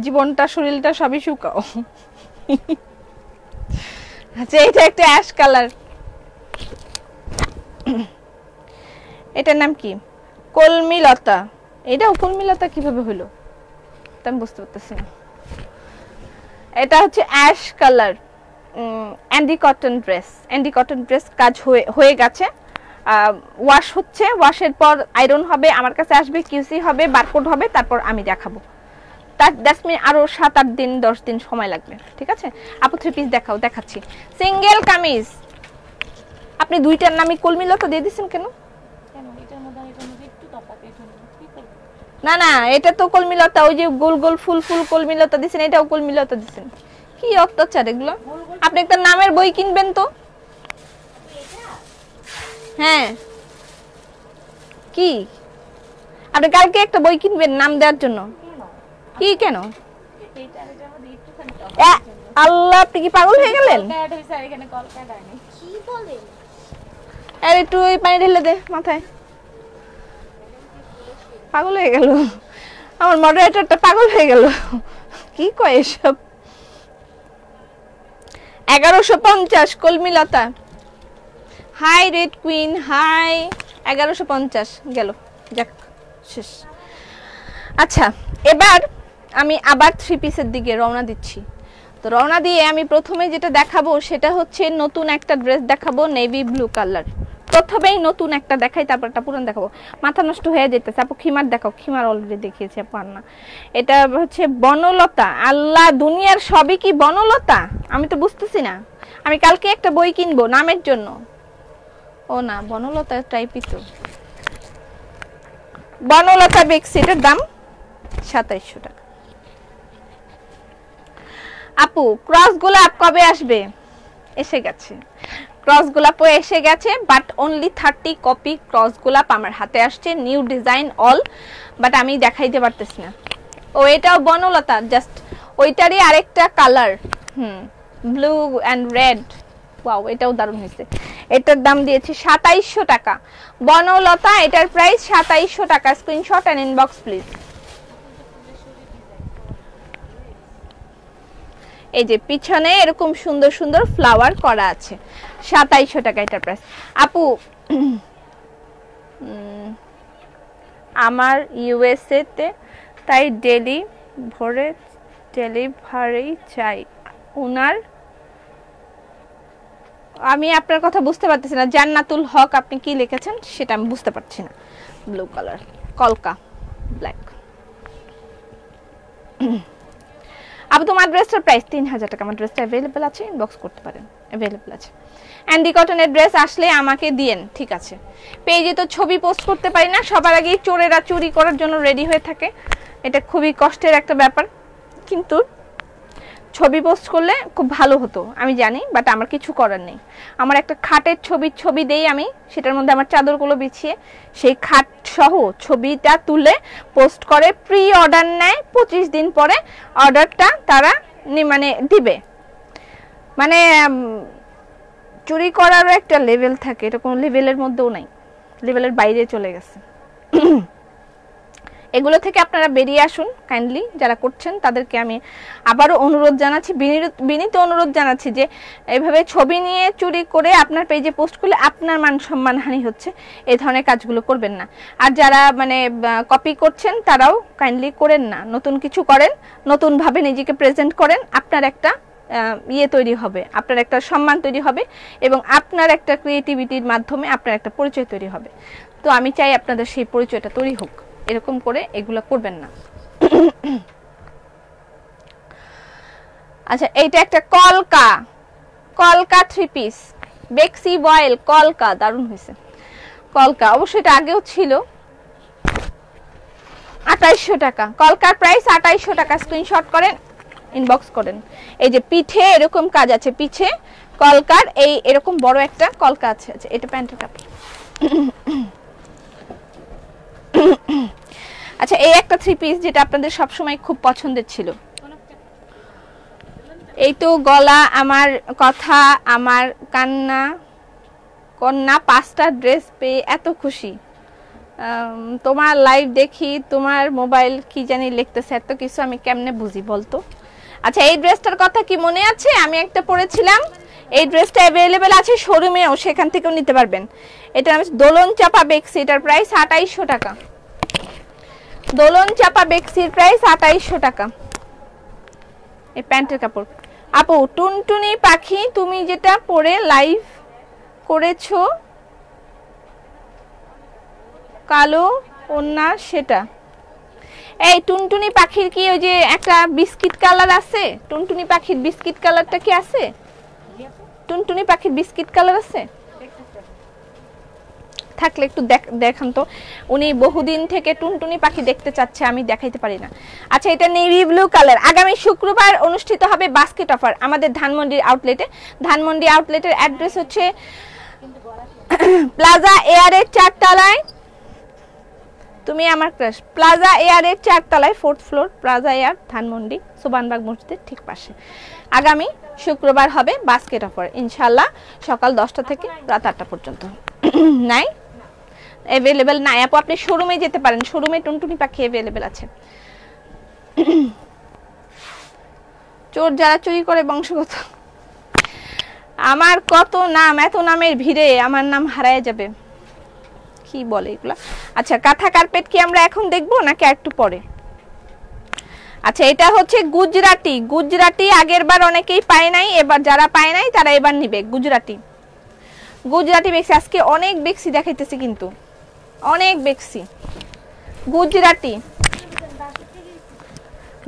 A: জীবনটা শরীরটা সবই শুকাও। আচ্ছা, এটা একটা অ্যাশ কালার। এটার নাম কি? কলমি লতা। এটাও কলমি লতা কিভাবে হলো আমি বুঝতে পারতেছি না। এটা হচ্ছে ash colour, Andy cotton dress. Andy cotton dress কাজ হয়ে গেছে। ওয়াশ হচ্ছে, ওয়াশের পর আয়রন হবে, আমার কাছে আসবে, কিউসি হবে, বারকোড হবে, তারপর আমি দেখাবো। দ্যাটস মিন আরো 7-8 দিন 10 দিন সময় লাগবে। ঠিক আছে আপু, 3 পিস দেখাচ্ছি। সিঙ্গেল কামিজ আপনি দুইটার নামই কলমিলতা দিয়ে দিচ্ছেন কেন? না না, এটা তো কলমিলতা, ওই যে গোল গোল ফুল ফুল কলমিলতা দিছেন, এটাও কলমিলতা দিছেন। কি অত্যাচার এগুলো! আপনি একটা নামের বই কিনবেন তো। হ্যাঁ, কি আপনি কালকে একটা বই কিনবেন নাম দেওয়ার জন্য? কি কেন? আল্লাহ, আপনি কি পাগল হয়ে গেলেন? আরে একটু ওই পানি ঢেলে দে মাথায়। পাগল হয়ে গেল আমার মডারেটরটা, পাগল হয়ে গেল। কি কয় এসব? 1150 কলমিলতা। Hi red queen, hi. 1150 গেল, যাক শেষ। আচ্ছা, এবার আমি আবার 3 পিসের দিকে রওনা দিচ্ছি। তো রওনা দিয়ে আমি প্রথমে যেটা দেখাবো সেটা হচ্ছে নতুন একটা ড্রেস দেখাবো, নেভি ব্লু কালার। প্রথমেই নতুন একটা দেখাই, তারপর একটা পুরান দেখাবো। মাথা নষ্ট হয়ে যেতেছে। আপু খিমার দেখাও। খিমার অলরেডি দেখিয়েছি আপু, আর না। এটা হচ্ছে বনলতা। আল্লাহ, দুনিয়ার সবই কি বনলতা? আমি তো বুঝতেছি না। আমি কালকে একটা বই কিনবো নামের জন্য। ও না, বনলতা টাইপই তো। বনলতা বেডশিটের দাম 2700 টাকা। আপু, ক্রস গোলাপ কবে আসবে? এসে গেছে, ক্রস গোলাপও এসে গেছে, বাট অনলি 30 কপি ক্রস গোলাপ আমার হাতে আসছে, নিউ ডিজাইন অল, বাট আমি দেখাইতে পারতেছি না। ও, এটাও বনলতা, জাস্ট ওইটারই আরেকটা colour. Blue and red. Wow, এটাও দারুণ হয়েছে। এটার দাম দিয়েছি 2700 টাকা। বনলতা, এটার প্রাইস 2700 টাকা। Screenshot and inbox please. এই যে পিছনে এরকম সুন্দর সুন্দর ফ্লাওয়ার করা আছে। 2700 টাকা এটার প্রাইস। আপু, আমার ইউএসএ তে, তাই ডেলি ভোরে ডেলিভারি চাই। উনার, আমি আপনার কথা বুঝতে পারতেছি না। জান্নাতুল হক আপনি কি লিখেছেন সেটা আমি বুঝতে পারছি না। ব্লু কালার, কলকা ব্ল্যাক। আপু, তোমার ড্রেসটার প্রাইস 3000 টাকা। আমার ড্রেসটা অ্যাভেলেবল আছে, ইনবক্স করতে পারেন, অ্যাভেলেবল আছে। অ্যান্ডি কটনের ড্রেস আসলে আমাকে দিয়েন, ঠিক আছে। পেজে তো ছবি পোস্ট করতে পারি না, সবার আগে চোরেরা চুরি করার জন্য রেডি হয়ে থাকে। এটা খুবই কষ্টের একটা ব্যাপার, কিন্তু ছবি পোস্ট করলে খুব ভালো হতো আমি জানি, বাট আমার কিছু করার নেই। আমার একটা খাটের ছবি দেই আমি, সেটার মধ্যে আমার চাদরগুলো বিছিয়ে সেই খাট সহ ছবিটা তুলে পোস্ট করে, প্রি অর্ডার নেয়। 25 দিন পরে অর্ডারটা তারা মানে দিবে। মানে চুরি করারও একটা লেভেল থাকে, এটা কোনো লেভেলের মধ্যেও নাই, লেভেলের বাইরে চলে গেছে। এগুলো থেকে আপনারা বেরিয়ে আসুন কাইন্ডলি। যারা করছেন তাদেরকে আমি আবারও অনুরোধ জানাচ্ছি, বিনীত অনুরোধ জানাচ্ছি যে এইভাবে ছবি নিয়ে চুরি করে আপনার পেজে পোস্ট করলে আপনার মান সম্মান হানি হচ্ছে। এই ধরনের কাজগুলো করবেন না। আর যারা মানে কপি করছেন তারাও কাইন্ডলি করেন না। নতুন কিছু করেন, নতুনভাবে নিজেকে প্রেজেন্ট করেন। আপনার একটা ইয়ে তৈরি হবে, আপনার একটা সম্মান তৈরি হবে, এবং আপনার একটা ক্রিয়েটিভিটির মাধ্যমে আপনার একটা পরিচয় তৈরি হবে। তো আমি চাই আপনাদের সেই পরিচয়টা তৈরি হোক। এরকম করে এগুলো করবেন না। আচ্ছা, এইটা একটা কলকা 3 পিস বেক্সি বয়েল কলকা, দারুণ হয়েছে। কলকা অবশ্যই এটা আগেও ছিল। 2800 টাকা কলকার প্রাইস, 2800 টাকা। স্ক্রিনশট করেন, ইনবক্স করেন। এই যে পিঠে এরকম কাজ আছে, পিছে কলকার এই এরকম বড় একটা কলকা আছে। আচ্ছা, এটা প্যান্টের কাপড়। আচ্ছা, এই একটা 3 পিস যেটা আপনাদের সবসময় খুব পছন্দের ছিল। এই তো গলা আমার কথা আমার কান্না কন্যা 5টা ড্রেস পেয়ে এত খুশি। তোমার লাইভ দেখি, তোমার মোবাইল কি জানি লিখতেছে এত কিছু, আমি কেমনে বুঝি বলতো। আচ্ছা, এই ড্রেসটার কথা কি মনে আছে? আমি একটা পরেছিলাম। এই ড্রেসটা অ্যাভেলেবেল আছে শোরুমেও, সেখান থেকেও নিতে পারবেন। এটা দোলন চাপা বেক্সি, এটার প্রাইস 2800 টাকা। দোলন চাপা বেক্সির প্রাইস 2800 টাকা। এই প্যান্টের কাপড়। আপু, টুনটুনি পাখি তুমি যেটা পরে লাইভ করেছো কালো ওন্না সেটা। এই টুনটুনি পাখির কি ওই যে একটা বিস্কিট কালার আছে? টুনটুনি পাখির বিস্কিট কালারটা কি আছে? টুনটুনি পাখির বিস্কিট কালার আছে? থাকলে একটু দেখান তো। উনি বহুদিন থেকে টুনটুনি পাখি দেখতে চাচ্ছে, আমি দেখাইতে পারি না। আচ্ছা, এটা নেভি ব্লু কালার। আগামী শুক্রবার অনুষ্ঠিত হবে বাস্কেট অফার আমাদের ধানমন্ডি আউটলেটে। ধানমন্ডি আউটলেটের অ্যাড্রেস হচ্ছে প্লাজা এয়ারের 4 তলায়। তুমি আমার ক্রাশ। প্লাজা এয়ারের 4 তলায়, 4th floor, plaza air, Dhanmondi, Sobhanbag মসজিদের ঠিক পাশে। আগামী শুক্রবার হবে বাস্কেট অফার ইনশাআল্লাহ, সকাল 10টা থেকে রাত 8টা পর্যন্ত। নাই অ্যাভেলেবেল নাই আপু, আপনি শোরুমে যেতে পারেন, শোরুমে টুনটুনি পাখি অ্যাভেলেবেল আছে। চোর যারা চুরি করে বংশগত। আমার কত নাম, এত নামের ভিড়ে আমার নাম হারায় যাবে, কি বলে এগুলা। আচ্ছা, কাঁথা কার্পেট কি আমরা এখন দেখবো নাকি একটু পরে? আচ্ছা, এটা হচ্ছে গুজরাটি। গুজরাটি আগের বার অনেকেই পায় নাই, এবার যারা পায় নাই তারা এবার নিবে। গুজরাটি, গুজরাটি বেক্সি আজকে অনেক বেক্সি দেখাইতেছি, কিন্তু অনেক বেক্সি গুজরাটি।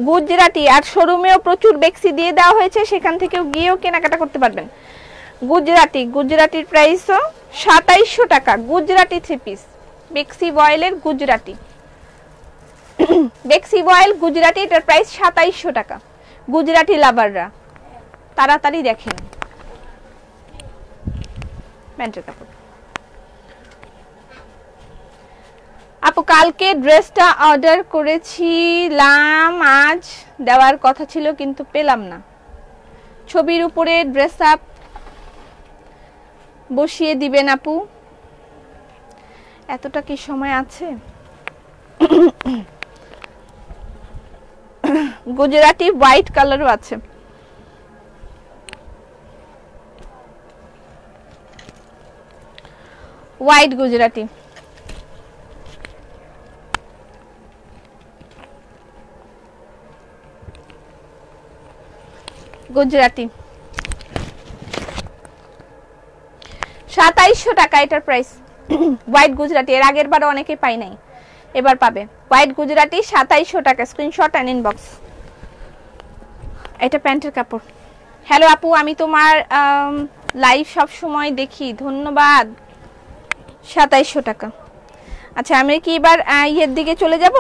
A: গুজরাটি আর শোরুমেও প্রচুর বেক্সি দিয়ে দেওয়া হয়েছে, সেখান থেকেও গিয়েও কেনাকাটা করতে পারবেন। গুজরাটি, গুজরাটির প্রাইসও 2700 টাকা। গুজরাটি 3 পিস বেক্সি বয়েলের গুজরাটি। বেক্সি বয়েল গুজরাটি, এটার প্রাইস 2700 টাকা। গুজরাটি লাভাররা তাড়াতাড়ি দেখেন। প্যান্টের কাপড়। আপু কালকে ড্রেসটা অর্ডার করেছিলাম, আজ দেওয়ার কথা ছিল কিন্তু পেলাম না। ছবির উপরে ড্রেস আপ বসিয়ে দিবেন আপু, এতটা কি সময় আছে? গুজরাটি হোয়াইট কালারও আছে। হোয়াইট গুজরাটি, গুজরাটি 2700 টাকা এটার প্রাইস। হোয়াইট গুজরাটি এর আগের বার অনেকে পাই নাই, এবার পাবে। হোয়াইট গুজরাটি 2700 টাকা। Screenshot and inbox. এটা প্যান্টের কাপড়। হ্যালো আপু, আমি তোমার লাইভ সব সময় দেখি, ধন্যবাদ। 2700 টাকা। আচ্ছা, আমি কি এবার ইয়ের দিকে চলে যাব?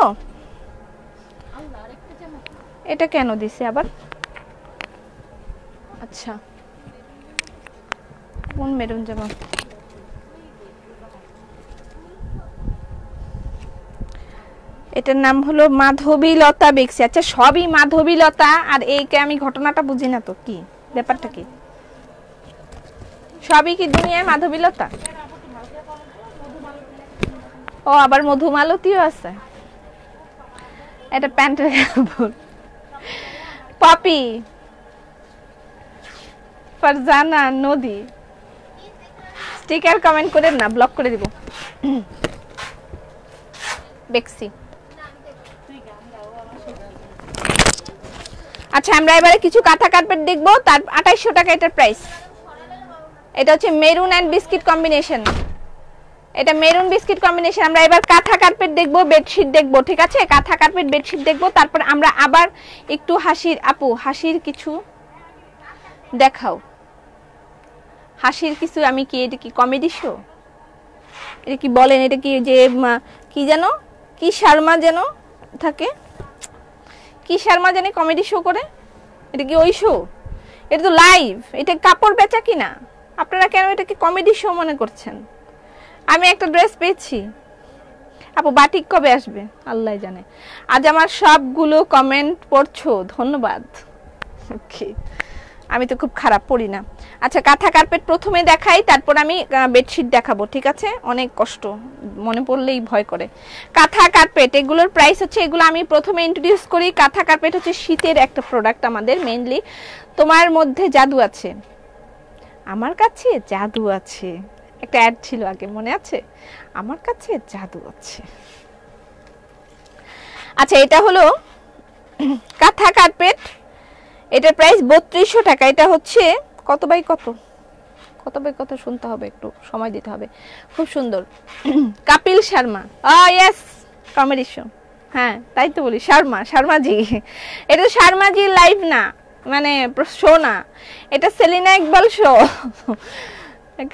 A: এটা কেন দিছে আবার? আচ্ছা, কোন মেরুন যাব? এটার নাম হলো মাধবীলতা বেক্সি। আচ্ছা, সবই মাধবীলতা, আর এইকে আমি ঘটনাটা বুঝি না তো, কি ব্যাপারটা কি? সবই কি দুনিয়ায় মাধবীলতা? ও, আবার মধুমালতীও আছে। এটা প্যান্টের কাপড়। পপি, ফারজানা, নদী, স্টিকার কমেন্ট করেন না, ব্লক করে দিব। বেক্সি। আচ্ছা, আমরা এবারে কিছু কাঁথা কার্পেট দেখবো। তার 2800 টাকা এটার প্রাইস। এটা হচ্ছে মেরুন এন্ড বিস্কিট কম্বিনেশন। এটা মেরুন বিস্কিট কম্বিনেশন। আমরা এবার কাঁথা কার্পেট দেখবো, বেডশিট দেখবো, ঠিক আছে? কাঁথা কার্পেট বেডশিট দেখবো, তারপর আমরা আবার একটু হাসির, আপু হাসির কিছু দেখাও। হাসির কিছু, আমি কি, এটা কি কমেডি শো? এটা কি বলেন? এটা কি যে কি যেন, কি শর্মা যেন থাকে, কি শর্মা জানি কমেডি শো করে, এটা কি ওই শো? এটা তো লাইভ, এটা কাপড় বেচা কিনা। আপনারা কেন এটাকে কমেডি শো মনে করছেন? আমি একটা ড্রেস পেয়েছি। আপু বাটিক কবে আসবে আল্লাহ জানে। আজ আমার সবগুলো কমেন্ট পড়ছো, ধন্যবাদ। ওকে, আমি তো খুব খারাপ পড়ি না। আচ্ছা, কাঁথা কার্পেট প্রথমে দেখাই, তারপর আমি বেডশিট দেখাবো, ঠিক আছে? অনেক কষ্ট, মনে পড়লেই ভয় করে। কাঁথা কার্পেট, এগুলোর প্রাইস হচ্ছে, এগুলো আমি প্রথমে ইন্ট্রোডিউস করি। কাঁথা কার্পেট হচ্ছে শীতের একটা প্রোডাক্ট আমাদের, মেইনলি। তোমার মধ্যে জাদু আছে, আমার কাছে জাদু আছে, একটা অ্যাড ছিল আগে, মনে আছে? আমার কাছে জাদু আছে। আচ্ছা, এটা হলো কাঁথা কার্পেট, এটার প্রাইস 3200 টাকা। এটা হচ্ছে কত বাই কত? কত বে কথা শুনতে হবে, একটু সময় দিতে হবে। খুব সুন্দর। Kapil Sharma, yes, comedy show. হ্যাঁ তাই তো বলি, শর্মাজি। এটা শর্মাজি লাইভ না, মানে শো না, এটা সেলিনা ইকবাল শো।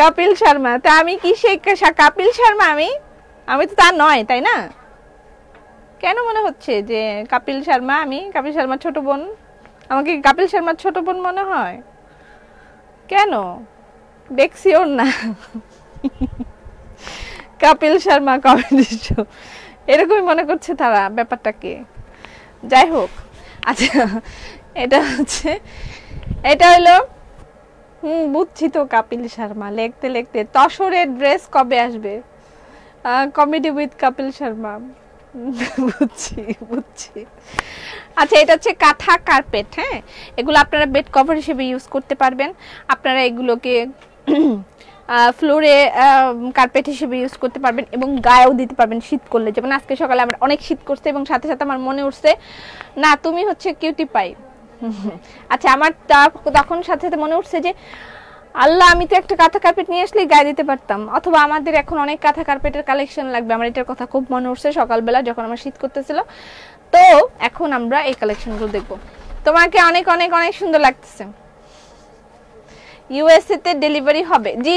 A: কপিল শর্মা, তা আমি কি সেই কপিল শর্মা? আমি তো তা নয়, তাই না? কেন মনে হচ্ছে যে কপিল শর্মা? আমি কপিল শর্মার ছোট বোন? আমাকে কপিল শর্মার ছোট বোন মনে হয় কেন? দেখছি ওর না। কপিল শর্মা কমেডি শো, এরকমই মনে করছে তারা ব্যাপারটাকে। যাই হোক, আচ্ছা এটা হলো বুঝছি তো। কপিল শর্মা লিখতে লিখতে তসরের ড্রেস কবে আসবে? Comedy with Kapil Sharma. বুঝছি। আচ্ছা, এটা হচ্ছে কাঁথা কার্পেট। হ্যাঁ, এগুলো আপনারা বেড কভার হিসেবে ইউজ করতে পারবেন। আপনারা এগুলোকে ফ্লোরে কার্পেট হিসেবে ইউজ করতে পারবেন এবং গায়েও দিতে পারবেন শীত করলে। যেমন আজকে সকালে আমার অনেক শীত করছে এবং সাথে সাথে আমার মনে উঠছে না তুমি হচ্ছে কিউটি পাই। আচ্ছা, আমার তখন সাথে সাথে মনে উঠছে যে আল্লাহ, আমি তো একটা কাঁথা কার্পেট নিয়ে আসলেই গায়ে দিতে পারতাম, অথবা আমাদের এখন অনেক কাঁথা কার্পেটের কালেকশন লাগবে। আমার এটার কথা খুব মনে উঠছে সকালবেলা যখন আমার শীত করতেছিল। তো এখন আমরা এই কালেকশনগুলো দেখব। তোমাকে অনেক অনেক অনেক সুন্দর লাগতেছে। ইউএসএ তে ডেলিভারি হবে? জি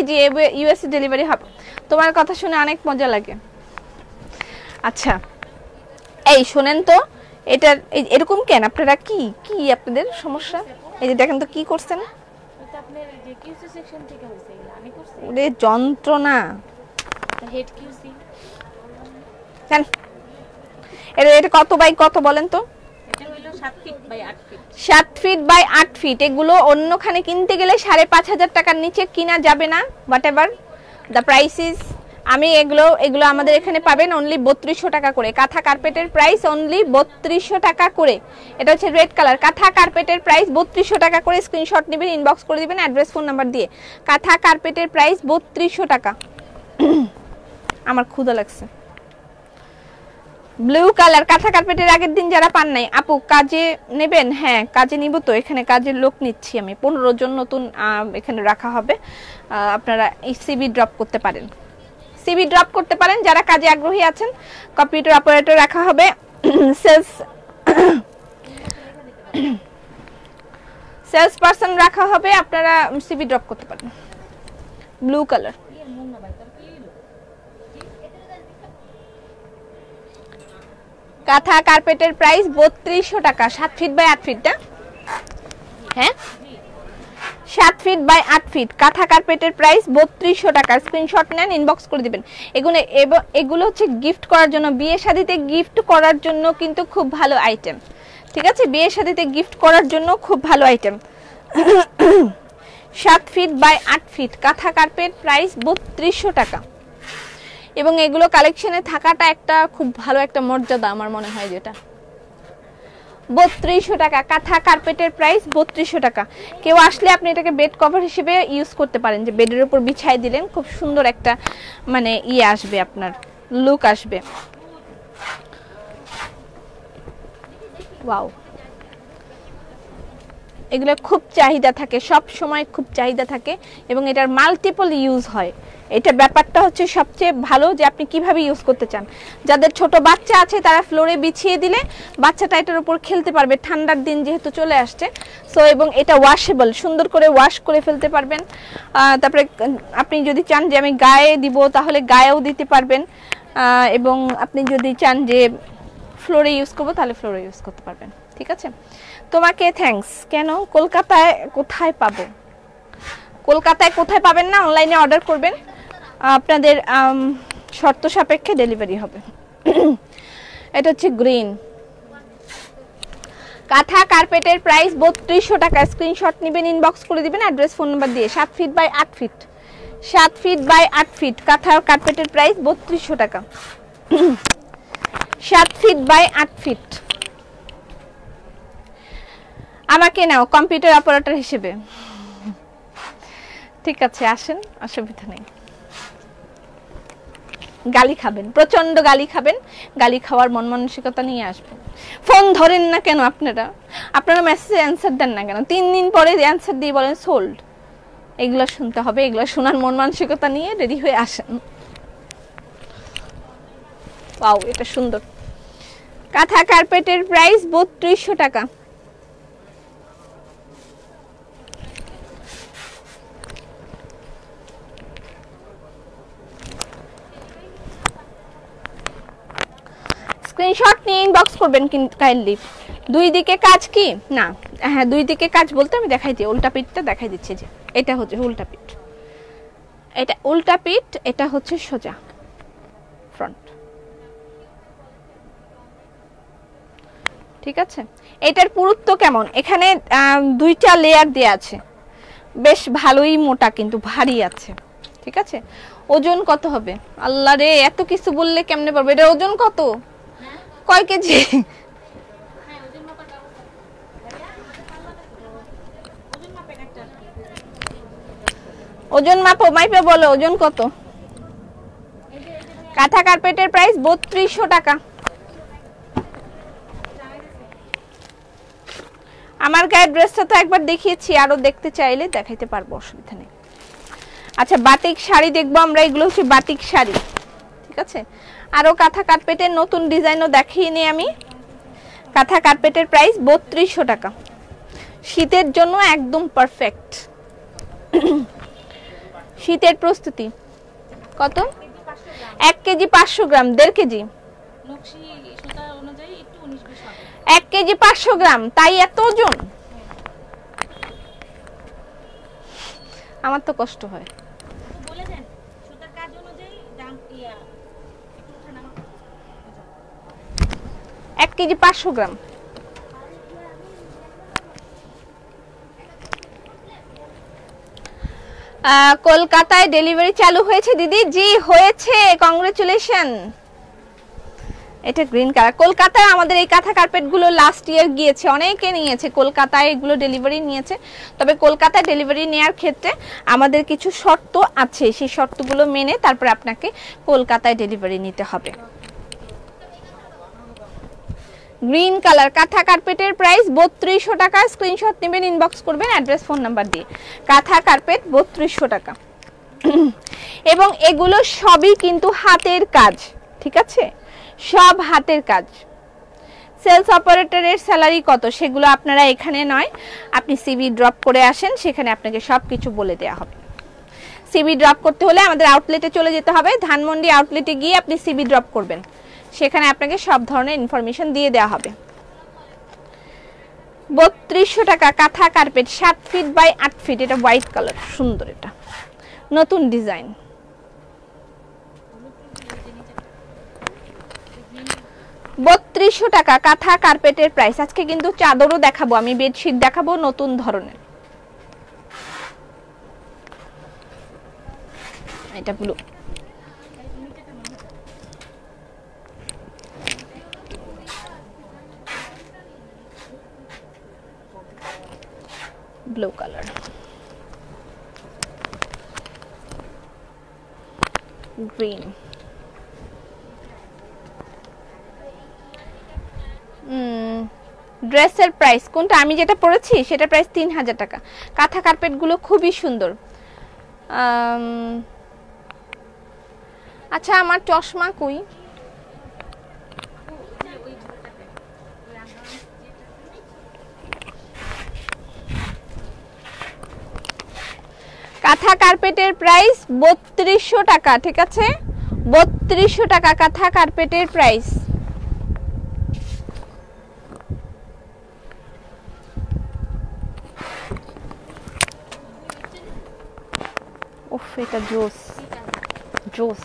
A: ইউএসএ ডেলিভারি হবে। তোমার কথা শুনে অনেক মজা লাগে। আচ্ছা, এই শোনেন তো, এটা এরকম কেন? আপনারা কি আপনাদের সমস্যা? এই যে দেখেন তো কি করছেন, ওরে যন্ত্রণা। এটা কত বাই কত বলেন তো? 7 ফিট বাই 8 ফিট। এগুলো অন্যখানে কিনতে গেলে 5,500 টাকার নিচে কিনা যাবে না। What ever the price is, আমি এগুলো আমাদের এখানে পাবেন অনলি 3200 টাকা করে। কাঁথা কার্পেটের প্রাইস অনলি 3200 টাকা করে। এটা হচ্ছে রেড কালার। কাঁথা কার্পেটের প্রাইস 3200 টাকা করে। স্ক্রিনশট নেবেন, ইনবক্স করে দিবেন অ্যাড্রেস ফোন নাম্বার দিয়ে। কাঁথা কার্পেটের প্রাইস 3200 টাকা। আমার ক্ষুধা লাগছে। ব্লু কালার কাঁথা কার্পেটের আগের দিন যারা পান নাই, আপু কাজে নেবেন? হ্যাঁ কাজে নিব তো, এখানে কাজের লোক নিচ্ছি আমি। 15 জন নতুন এখানে রাখা হবে। আপনারা এই সিবি ড্রপ করতে পারেন, যারা কাজে আগ্রহী আছেন। কম্পিউটার অপারেটর রাখা হবে, সেলস পারসন রাখা হবে, আপনারা সিবি ড্রপ করতে পারেন। Blue colour. কাঁথা কার্পেটের প্রাইস 3200 টাকা। 7 ফিট বাই 8 ফিট। হ্যাঁ 7 ফিট বাই 8 ফিট কাঁথা কার্পেটের প্রাইস 3200 টাকা। স্ক্রিনশট নেন, ইনবক্স করে দিবেন। এগুলো হচ্ছে গিফট করার জন্য, বিয়ে শাদিতে গিফট করার জন্য কিন্তু খুব ভালো আইটেম। ঠিক আছে, বিয়ে শাদিতে গিফট করার জন্য খুব ভালো আইটেম। 7 ফিট বাই 8 ফিট কাঁথা কার্পেট প্রাইস 3200 টাকা। এবং এগুলো কালেকশনে থাকাটা একটা খুব ভালো একটা মর্যাদা আমার মনে হয়। যেটা 3200 টাকা কাঁথা কার্পেটের প্রাইস 3200 টাকা। কেউ আসলে আপনি এটাকে বেড কভার হিসেবে ইউজ করতে পারেন, যে বেডের উপর বিছাই দিলেন, খুব সুন্দর একটা মানে আসবে, আপনার লুক আসবে। ওয়াও, এগুলো খুব চাহিদা থাকে, সব সময় খুব চাহিদা থাকে এবং এটার মাল্টিপল ইউজ হয়। এটা ব্যাপারটা হচ্ছে সবচেয়ে ভালো যে আপনি কিভাবে ইউজ করতে চান। যাদের ছোট বাচ্চা আছে তারা ফ্লোরে বিছিয়ে দিলে বাচ্চাটা এটার উপর খেলতে পারবে, ঠান্ডার দিন যেহেতু চলে আসছে। সো এবং এটা ওয়াশেবল, সুন্দর করে ওয়াশ করে ফেলতে পারবেন। তারপরে আপনি যদি চান যে আমি গায়ে দিব তাহলে গায়েও দিতে পারবেন, এবং আপনি যদি চান যে ফ্লোরে ইউজ করবো তাহলে ফ্লোরে ইউজ করতে পারবেন। ঠিক আছে, তোমাকে থ্যাঙ্কস। কেন কলকাতায় কোথায় পাবো? কলকাতায় কোথায় পাবেন না, অনলাইনে অর্ডার করবেন, আপনাদের শর্ত সাপেক্ষে ডেলিভারি হবে। এটা হচ্ছে গ্রিন কাঁথা কার্পেটের প্রাইস 3200 টাকা। স্ক্রিনশট নেবেন, ইনবক্স করে দিবেন অ্যাড্রেস ফোন নাম্বার দিয়ে। 7 feet by 8 feet 7 feet by 8 feet কাঁথা কার্পেটের প্রাইস 3200 টাকা। 7 ফিট বাই 8 ফিট। আমাকে নাও কম্পিউটার অপারেটর হিসেবে। ঠিক আছে, আসেন, অসুবিধা নেই। গালি খাবেন, প্রচন্ড গালি খাবেন, গালি খাওয়ার মন মানসিকতা নিয়ে আসবেন। ফোন ধরেন না কেন আপনারা মেসেজে অ্যান্সার দেন না কেন? 3 দিন পরে অ্যান্সার দিয়ে বলেন সোল্ড। এগুলো শুনতে হবে, এগুলো শোনার মন মানসিকতা নিয়ে রেডি হয়ে আসেন। ওয়াও, এটা সুন্দর। কাঁথা কার্পেটের প্রাইস 3200 টাকা। স্ক্রিনশট নিয়ে ইনবক্স করবেন কিন্তু কাইন্ডলি। দুই দিকে কাজ কি না, হ্যাঁ দুই দিকে কাজ বলতে আমি দেখাই দিই, উল্টা পিঠটা দেখাই দিচ্ছি। যে এটা হচ্ছে উল্টা পিঠ, এটা উল্টা পিঠ, এটা হচ্ছে সোজা ফ্রন্ট, ঠিক আছে। এটার পুরুত্ব কেমন, এখানে দুইটা লেয়ার দেয়া আছে, বেশ ভালোই মোটা কিন্তু ভারী আছে, ঠিক আছে। ওজন কত হবে, আল্লাহ রে এত কিছু বললে কেমনে পারবে, এটা ওজন কত, কয় কেজি? ওজন মাপো, মাইপে বলো ওজন কত। কাঁথা কার্পেটের প্রাইস 3200 টাকা। আমার গায়ের ড্রেসটা তো একবার দেখিয়েছি, আরো দেখতে চাইলে দেখাইতে পারবো, অসুবিধা নেই। আচ্ছা, বাটিক শাড়ি দেখবো আমরা, এগুলো হচ্ছে বাটিক শাড়ি, ঠিক আছে। আরো কাঁথা কার্পেটের নতুন ডিজাইনও দেখিয়ে নিই আমি। কাঁথা কার্পেটের প্রাইস 3200 টাকা, শীতের জন্য একদম পারফেক্ট। শীতের প্রস্তুতি কত, 1 কেজি 500 গ্রাম, 1.5 কেজি, 1 কেজি 500 গ্রাম, তাই এত ওজন, আমার তো কষ্ট হয়। 1 কেজি 500 গ্রাম। কলকাতায় ডেলিভারি চালু হয়েছে দিদি? জি হয়েছে, কংগ্রেচুলেশন। এটা গ্রিন কালার। কলকাতায় আমাদের এই কাঁথা কার্পেট গুলো লাস্ট ইয়ার গিয়েছে, অনেকে নিয়েছে কলকাতায়, এগুলো ডেলিভারি নিয়েছে। তবে কলকাতায় ডেলিভারি নেওয়ার ক্ষেত্রে আমাদের কিছু শর্ত আছে, সেই শর্তগুলো মেনে তারপর আপনাকে কলকাতায় ডেলিভারি নিতে হবে। গ্রিন কালার কাঁথা কার্পেটের প্রাইস 3200 টাকা। স্ক্রিনশট নেবেন, ইনবক্স করবেন অ্যাড্রেস ফোন নাম্বার দিয়ে। কাঁথা কার্পেট 3200 টাকা। এবং এগুলো সবই কিন্তু হাতের কাজ, ঠিক আছে, সব হাতের কাজ। সেলস অপারেটরের স্যালারি কত সেগুলো আপনারা এখানে নয়, আপনি সিভি ড্রপ করে আসেন, সেখানে আপনাকে সবকিছু বলে দেওয়া হবে। সিভি ড্রপ করতে হলে আমাদের আউটলেটে চলে যেতে হবে, ধানমন্ডি আউটলেটে গিয়ে আপনি সিভি ড্রপ করবেন, সেখানে আপনাকে সব ধরনের ইনফরমেশন দিয়ে দেওয়া হবে। 3200 টাকা কাঁথা কার্পেট, 7 ফিট বাই 8 ফিট, এটা হোয়াইট কালার, সুন্দর, এটা নতুন ডিজাইন। 3200 টাকা কাঁথা কার্পেটের প্রাইস। আজকে কিন্তু চাদরও দেখাবো আমি, বেডশিট দেখাবো নতুন ধরনের। এটা ব্লু, ব্লু কালার, গ্রিন, ড্রেসের প্রাইস কোনটা, আমি যেটা পরেছি সেটা প্রাইস 3000 টাকা। কাঁথা কার্পেট গুলো খুবই সুন্দর। আচ্ছা, আমার চশমা কই, কাঁথা কার্পেটের প্রাইস 3200 টাকা, ঠিক আছে, 3200 টাকা কাঁথা কার্পেটের প্রাইস। উফ, এটা জোস জোস।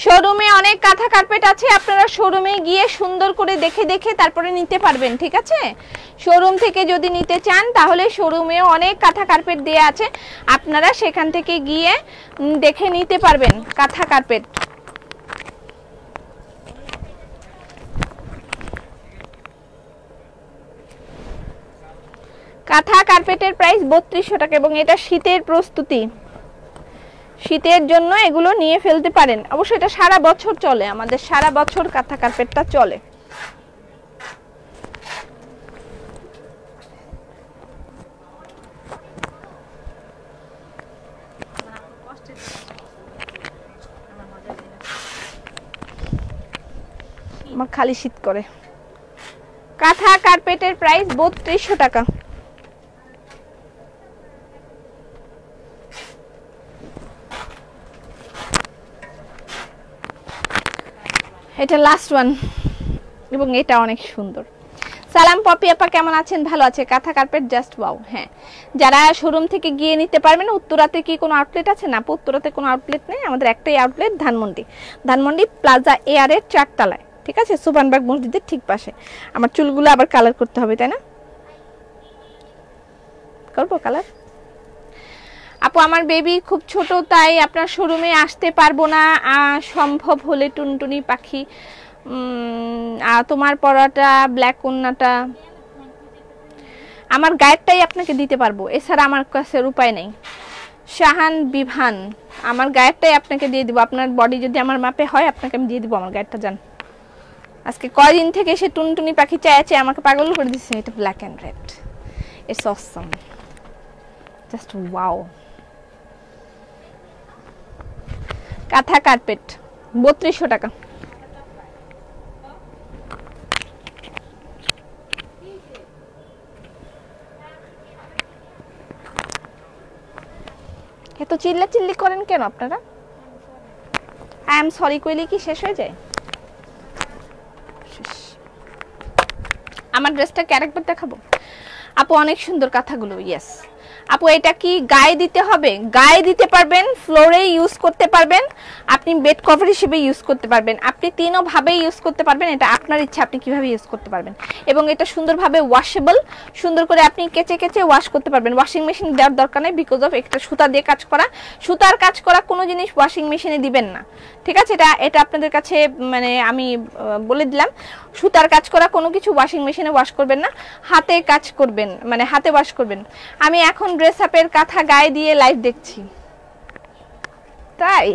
A: শোরুমে অনেক কাঁথা কার্পেট আছে, আপনারা শোরুমে গিয়ে সুন্দর করে দেখে দেখে তারপরে নিতে পারবেন, ঠিক আছে। শোরুম থেকে যদি নিতে চান তাহলে শোরুমেও অনেক কাঁথা কার্পেট দেয়া আছে, আপনারা সেখান থেকে গিয়ে দেখে নিতে পারবেন কাঁথা কার্পেট। কাঁথা কার্পেটের প্রাইস 3200 টাকা এবং এটা শীতের প্রস্তুতি, শীতের জন্য এগুলো নিয়ে ফেলতে পারেন। অবশ্যই এটা সারা বছর চলে, আমাদের সারা বছর কাঁথা কার্পেটটা চলে। আমার খালি শীত করে। কাঁথা কার্পেটের প্রাইস 3200 টাকা। এটা লাস্ট ওয়ান এবং এটা অনেক সুন্দর। সালাম পপি আপা কেমন আছেন? ভালো আছে। কাঁথা কার্পেট জাস্ট ওয়াও। হ্যাঁ, যারা শোরুম থেকে গিয়ে নিতে পারবেন। উত্তরাতে কি কোনো আউটলেট আছে? না, উত্তরাতে কোনো আউটলেট নেই, আমাদের একটাই আউটলেট ধানমন্ডি প্লাজা এয়ারের 4 তলায়, ঠিক আছে, সুবানবাগ মসজিদের ঠিক পাশে। আমার চুলগুলো আবার কালার করতে হবে, তাই না? করবো কালার? আপু আমার বেবি খুব ছোট, তাই আপনার শোরুমে আসতে পারবো না, সম্ভব হলে টুনটুনি পাখি তোমার পরাটা ব্ল্যাক ওন্নাটা আমার গায়েরটাই আপনাকে দিতে পারবো, এছাড়া আমার কাছে উপায় নেই। শাহান বিভান আমার গায়েরটাই আপনাকে দিয়ে দিব। আপনার বডি যদি আমার মাপে হয় আপনাকে আমি দিয়ে দিব আমার গায়েরটা। যান, আজকে কয়দিন থেকে সে টুনটুনি পাখি চাইছে, আমাকে পাগল করে দিচ্ছে। এটা black and red, it's awesome, just wow. কাঁথা কার্পেট 3200 টাকা। এত চিল্লাচিল্লি করেন কেন আপনারা? আই এম সরি কইলে কি শেষ হয়ে যায়? আমার ড্রেসটাকে আরেকবার দেখাবো। আপু অনেক সুন্দর কাঁথাগুলো। ইয়েস আপু, এটা কি গায়ে দিতে হবে? গায়ে দিতে পারবেন, ফ্লোরে ইউজ করতে পারবেন, আপনি বেড কভার হিসেবে ইউজ করতে পারবেন, আপনি তিনও ভাবে ইউজ করতে পারবেন। এটা আপনার ইচ্ছা আপনি কিভাবে ইউজ করতে পারবেন। এবং এটা সুন্দরভাবে ওয়াশেবল, সুন্দর করে আপনি কেচে কেচে ওয়াশ করতে পারবেন। ওয়াশিং মেশিন দেওয়ার দরকার নেই, বিকজ অফ একটা সুতা দিয়ে কাজ করা। সুতার কাজ করা কোনো জিনিস ওয়াশিং মেশিনে দিবেন না, ঠিক আছে? এটা আপনাদের কাছে মানে আমি বলে দিলাম, সুতার কাজ করা কোনো কিছু ওয়াশিং মেশিনে ওয়াশ করবেন না, হাতে কাজ করবেন, মানে হাতে ওয়াশ করবেন। আমি এখন ড্রেস আপের কাঁথা গায়ে দিয়ে লাইভ দেখছি, তাই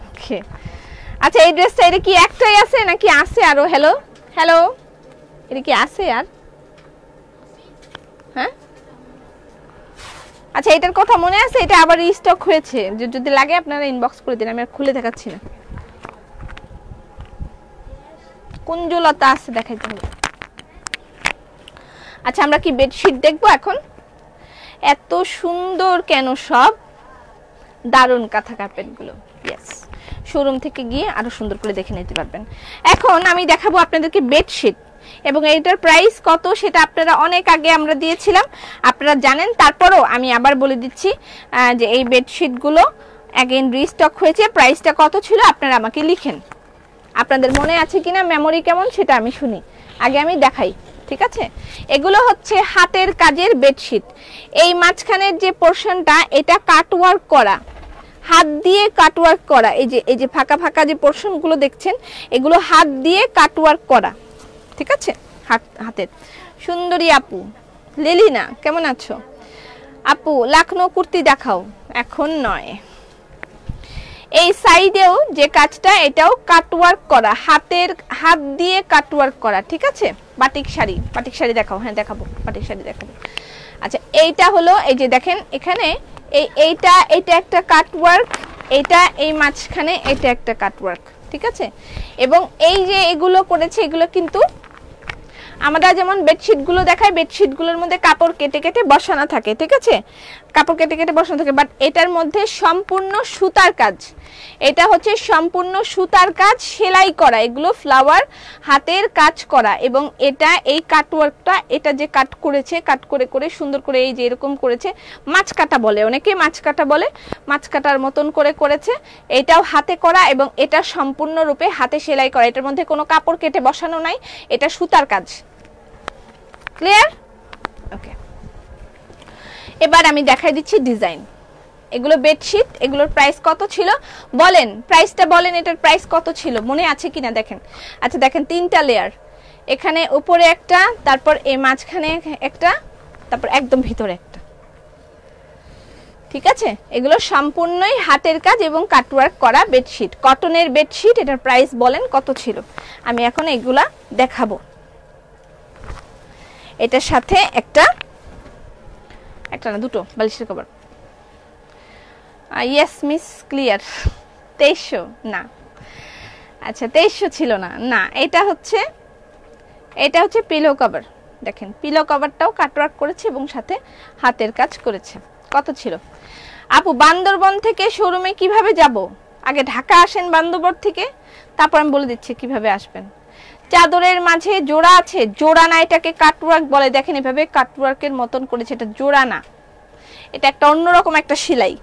A: ওকে। আচ্ছা, এই ড্রেসটা এটা কি একটাই আছে নাকি আছে আরো? হ্যালো হ্যালো, এটা কি আছে আর? হ্যাঁ, আচ্ছা, এটার কথা মনে আছে? এটা আবার রিস্টক হয়েছে, যদি লাগে আপনারা ইনবক্স করে দিন, আমি আর খুলে দেখাচ্ছি না। কুঞ্জলতা আছে, দেখাইতে হবে। আচ্ছা, আমরা কি বেডশিট দেখবো এখন? এত সুন্দর কেন সব, দারুণ কাঁথা কার্পেট গুলো। ইয়েস, শোরুম থেকে গিয়ে আরো সুন্দর করে দেখে নিতে পারবেন। এখন আমি দেখাবো আপনাদেরকে বেডশিট, এবং এইটার প্রাইস কত সেটা আপনারা অনেক আগে আমরা দিয়েছিলাম, আপনারা জানেন। তারপরও আমি আবার বলে দিচ্ছি যে এই বেডশিট গুলো অ্যাগেন রিস্টক হয়েছে। প্রাইসটা কত ছিল আপনারা আমাকে লিখেন, আপনাদের মনে আছে কিনা, মেমোরি কেমন সেটা আমি শুনি, আগে আমি দেখাই, ঠিক আছে? এগুলো হচ্ছে হাতের কাজের বেডশিট। এই মাঝখানের যে পোরশনটা এটা কাটওয়ার্ক করা, হাত দিয়ে কাটওয়ার্ক করা। এই যে ফাঁকা ফাঁকা যে পোরশনগুলো দেখছেন এগুলো হাত দিয়ে কাটওয়ার্ক করা, ঠিক আছে? হাতের। সুন্দরী আপু লিলিনা কেমন আছো? আপু লাখনো কুর্তি দেখাও, এখন নয়। এই সাইডেও যে কাজটা এটাও কাটওয়ার্ক করা, হাত দিয়ে কাটওয়ার্ক করা, ঠিক আছে? বাটিক শাড়ি দেখাও। হ্যাঁ দেখাবো, বাটিক শাড়ি দেখাবো। আচ্ছা, এইটা হলো, এই যে দেখেন এখানে এইটা একটা কাটওয়ার্ক, এইটা এই মাঝখানে এটা একটা কাটওয়ার্ক, ঠিক আছে? এবং এই যে এগুলো করেছে এগুলো কিন্তু আমরা যেমন বেডশিটগুলো দেখাই, বেডশিটগুলোর মধ্যে কাপড় কেটে কেটে বসানো থাকে, ঠিক আছে? কাপড় কেটে কেটে বসানো থাকে, বাট এটার মধ্যে সম্পূর্ণ সুতার কাজ। এটা হচ্ছে সম্পূর্ণ সুতার কাজ, সেলাই করা, এগুলো ফ্লাওয়ার হাতের কাজ করা। এবং এটা এই কাটওয়ার্কটা, এটা যে কাট করেছে, কাট করে করে সুন্দর করে এই যে এরকম করেছে, মাছ কাটা বলে, অনেকে মাছ কাটা বলে, মাছ কাটার মতন করে করেছে। এটাও হাতে করা এবং এটা সম্পূর্ণরূপে হাতে সেলাই করা, এটার মধ্যে কোনো কাপড় কেটে বসানো নাই, এটা সুতার কাজ। ক্লিয়ার? ওকে, এবার আমি দেখাই দিচ্ছি ডিজাইন। এগুলো বেডশিট, এগুলোর প্রাইস কত ছিল বলেন, প্রাইসটা বলেন, এটার প্রাইস কত ছিল মনে আছে কিনা দেখেন। আচ্ছা দেখেন, 3টা লেয়ার, এখানে উপরে একটা, তারপর এই মাঝখানে একটা, তারপর একদম ভিতরে একটা, ঠিক আছে? এগুলো সম্পূর্ণই হাতের কাজ এবং কাটওয়ার্ক করা বেডশিট, কটনের বেডশিট। এটার প্রাইস বলেন কত ছিল, আমি এখন এগুলা দেখাবো। এটার সাথে একটা না দুটো বালিশের কভার। Yes miss, clear. 2300 না, আচ্ছা 2300 ছিল না, না এটা হচ্ছে পিলো কভার। দেখেন পিলো কভারটাও কাটওয়ার্ক করেছে এবং সাথে হাতের কাজ করেছে। কত ছিল আপু? বান্দরবন থেকে শোরুমে কিভাবে যাব? আগে ঢাকা আসেন বান্দরবন থেকে, তারপর আমি বলে দিচ্ছি কিভাবে আসবেন। চাদরের মাঝে জোড়া আছে, জোড়া না, এটাকে কাটওয়ার্ক বলে। দেখেন এভাবে কাটওয়ার্কের মতন করেছে, এটা জোড়া না, এটা একটা অন্যরকম একটা সেলাই।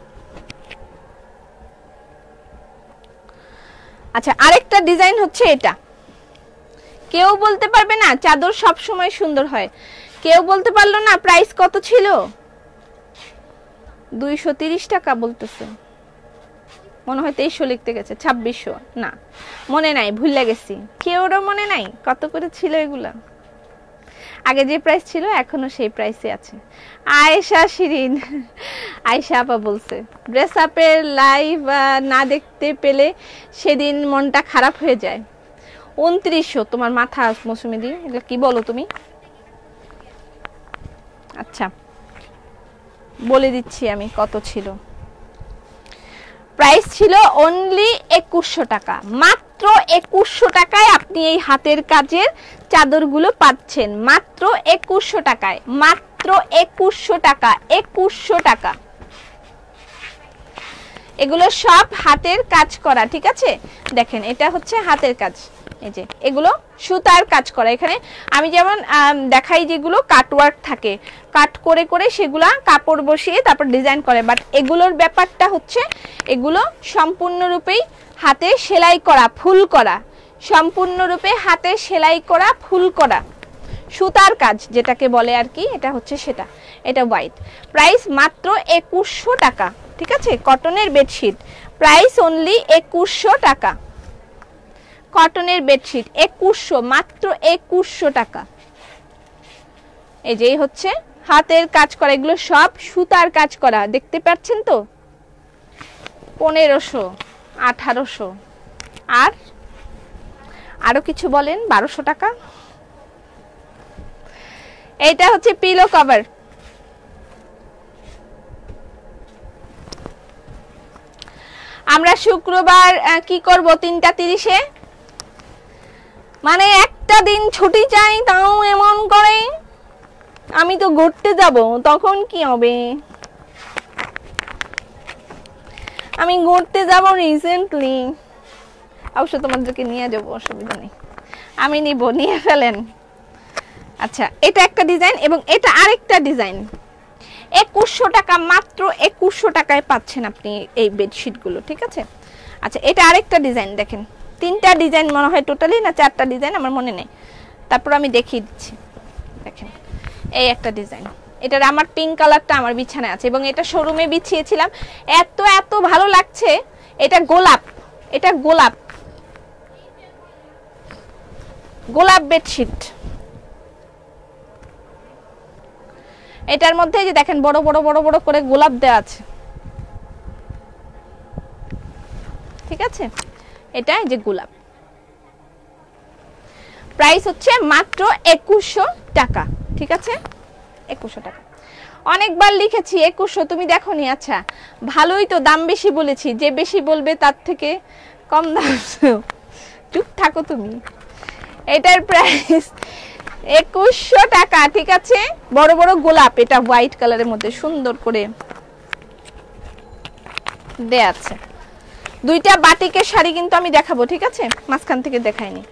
A: আচ্ছা আরেকটা ডিজাইন হচ্ছে এটা। কেউ বলতে পারবে না চাদর সব সময় সুন্দর হয়? কেউ বলতে পারলো না প্রাইস কত ছিল? 230 টাকা বলতেছে, মনে হয় 2300 লিখতে গেছে, 2600 না, মনে নাই, ভুলে গেছি। কেউরও মনে নাই কত করে ছিল এগুলা? আগে যে প্রাইস ছিল এখনো সেই প্রাইসে আছে। আয়েশা শিরিন, আয়েশা আপা বলছে ড্রেস আপের লাইভ না দেখতে পেলে সেদিন মনটা খারাপ হয়ে যায়। 2900, তোমার মাথা মৌসুমীদি, এগুলো কি বলো তুমি? আচ্ছা বলে দিচ্ছি আমি কত ছিল। প্রাইস ছিল অনলি 2100 টাকা। মাত্র 2100 টাকায় আপনি এই হাতের কাজের চাদরগুলো পাচ্ছেন, মাত্র 2100 টাকায়, মাত্র 2100 টাকা, 2100 টাকা। এগুলো সব হাতের কাজ করা, ঠিক আছে? দেখেন এটা হচ্ছে হাতের কাজ, এই যে এগুলো সুতার কাজ করা। এখানে আমি যেমন দেখাই যেগুলো কাটওয়ার্ক থাকে, কাট করে করে সেগুলা কাপড় বসিয়ে তারপর ডিজাইন করে, বাট এগুলোর ব্যাপারটা হচ্ছে এগুলো সম্পূর্ণরূপেই হাতে সেলাই করা, ফুল করা, সম্পূর্ণরূপে হাতে সেলাই করা, ফুল করা সুতার কাজ যেটাকে বলে আর কি, এটা হচ্ছে সেটা। এটা হোয়াইট, প্রাইস মাত্র 2100 টাকা, ঠিক আছে? কটনের বেডশিট, প্রাইস অনলি 2100 টাকা। কটনের বেডশিট 2100, মাত্র 2100 টাকা। এই যে হচ্ছে হাতের কাজ করা, এগুলো সব সুতার কাজ করা, দেখতে পাচ্ছেন তো? 1500, 1800, আর আরো কিছু বলেন 1200 টাকা। এইটা হচ্ছে পিলো কভার, আমরা শুক্রবার কি করব 3:30-এ, মানে একটা দিন ছুটি চাই, তাও এমন করে। আমি তো ঘুরতে যাব, তখন কি হবে? আমি ঘুরতে যাব রিসেন্টলি, অবশ্য তোমাদেরকে নিয়ে যাব, অসুবিধা নেই, আমি নিব, নিয়ে ফেলেন। আচ্ছা এটা একটা ডিজাইন এবং এটা আরেকটা ডিজাইন। 2100 টাকা, মাত্র 2100 টাকায় পাচ্ছেন আপনি এই বেডশিটগুলো, ঠিক আছে? আচ্ছা এটা আরেকটা ডিজাইন, দেখেন 3টা ডিজাইন মনে হয় টোটালি, না 4টা ডিজাইন আমার মনে নেই, তারপর আমি দেখিয়ে দিচ্ছি। দেখেন এই একটা ডিজাইন, এটার আমার পিঙ্ক কালারটা আমার বিছানায় আছে এবং এটা শোরুমে বিছিয়েছিলাম, এত এত ভালো লাগছে। এটা গোলাপ, এটা গোলাপ, গোলাপ বেডশিট। এটার মধ্যে যে দেখেন বড় বড় বড় বড় করে গোলাপ দেওয়া আছে, ঠিক আছে? এটা এই যে গোলাপ, প্রাইস হচ্ছে মাত্র 2100 টাকা, ঠিক আছে? 2100 টাকা। অনেকবার লিখেছি 2100, তুমি দেখোনি? আচ্ছা ভালোই তো, দাম বেশি বলেছি, যে বেশি বলবে তার থেকে কম দাম, চুপ থাকো তুমি। এটার প্রাইস 2100 টাকা, ঠিক আছে? বড় বড় গোলাপ, এটা হোয়াইট কালারের মধ্যে সুন্দর করে দেয়া আছে। 2টা বাটিকের শাড়ি কিন্তু আমি দেখাবো, ঠিক আছে? মাঝখান থেকে দেখাইনি।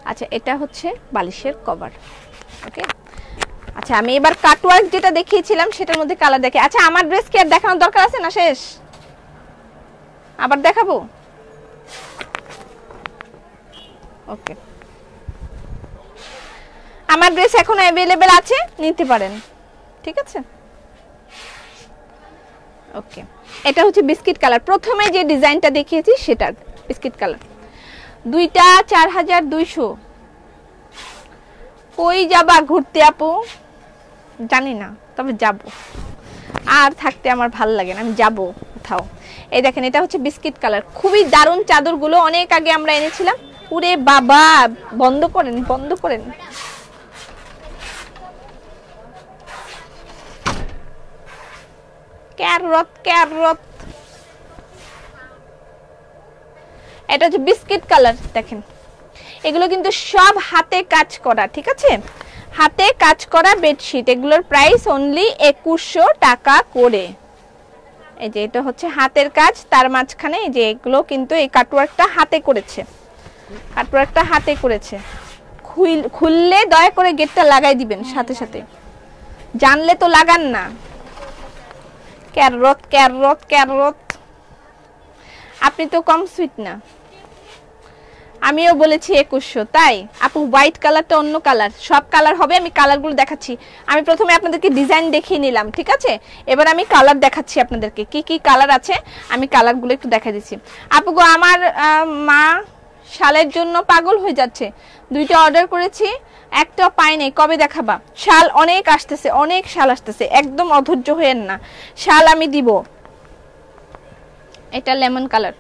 A: আচ্ছা এটা হচ্ছে বালিশের কভার, ওকে? আচ্ছা আমি এবার কাটওয়ার্ক যেটা দেখিয়েছিলাম সেটার মধ্যে কালার দেখে। আচ্ছা আমার ড্রেস কি আর দেখানোর দরকার আছে না? শেষ? আবার দেখাবো? ওকে, আমার ড্রেস এখন অ্যাভেলেবেল আছে, নিতে পারেন, ঠিক আছে? ওকে, এটা হচ্ছে বিস্কিট কালার, প্রথমে যে ডিজাইনটা দেখিয়েছি সেটা বিস্কিট কালার। 2টা 4200। কই যাবা ঘুরতে আপু? জানি না, তবে যাব, আর থাকতে আমার ভাল লাগে না, আমি যাব কোথাও। এই দেখেন এটা হচ্ছে বিস্কিট কালার, খুবই দারুণ চাদরগুলো, অনেক আগে আমরা এনেছিলাম। ওরে বাবা, বন্ধ করেন, বন্ধ করেন। ক্যারট ক্যারট, এটা হচ্ছে বিস্কিট কালার। দেখেন এগুলো কিন্তু সব হাতে কাজ করা, ঠিক আছে, হাতে কাজ করা বেডশিট। এগুলোর প্রাইস অনলি 2100 টাকা করে। এই যে এটা হচ্ছে হাতের কাজ, তার মাঝখানে এই যে এগুলো কিন্তু এই কাটওয়ার্কটা হাতে করেছে, কাটওয়ার্কটা হাতে করেছে। খুললে দয়া করে গেটটা লাগাই দিবেন সাথে সাথে, জানলে তো লাগান না। ক্যারট ক্যারট ক্যারট, আপনি তো কম সুইট না। আমিও বলেছি 2100, তাই আপু হোয়াইট কালারটা অন্য কালার, সব কালার হবে। আমি কালারগুলো দেখাচ্ছি। আমি প্রথমে আপনাদেরকে ডিজাইন দেখিয়ে নিলাম, ঠিক আছে, এবার আমি কালার দেখাচ্ছি আপনাদেরকে কি কি কালার আছে। আমি কালারগুলো একটু দেখা দিচ্ছি। আপু গো, আমার মা শালের জন্য পাগল হয়ে যাচ্ছে, 2টা অর্ডার করেছি, একটাও পাই নাই, কবে দেখাবা? শাল অনেক আসতেছে, অনেক শাল আসতেছে, একদম অধৈর্য হয়েন না, শাল আমি দিব। এটা লেমন কালার,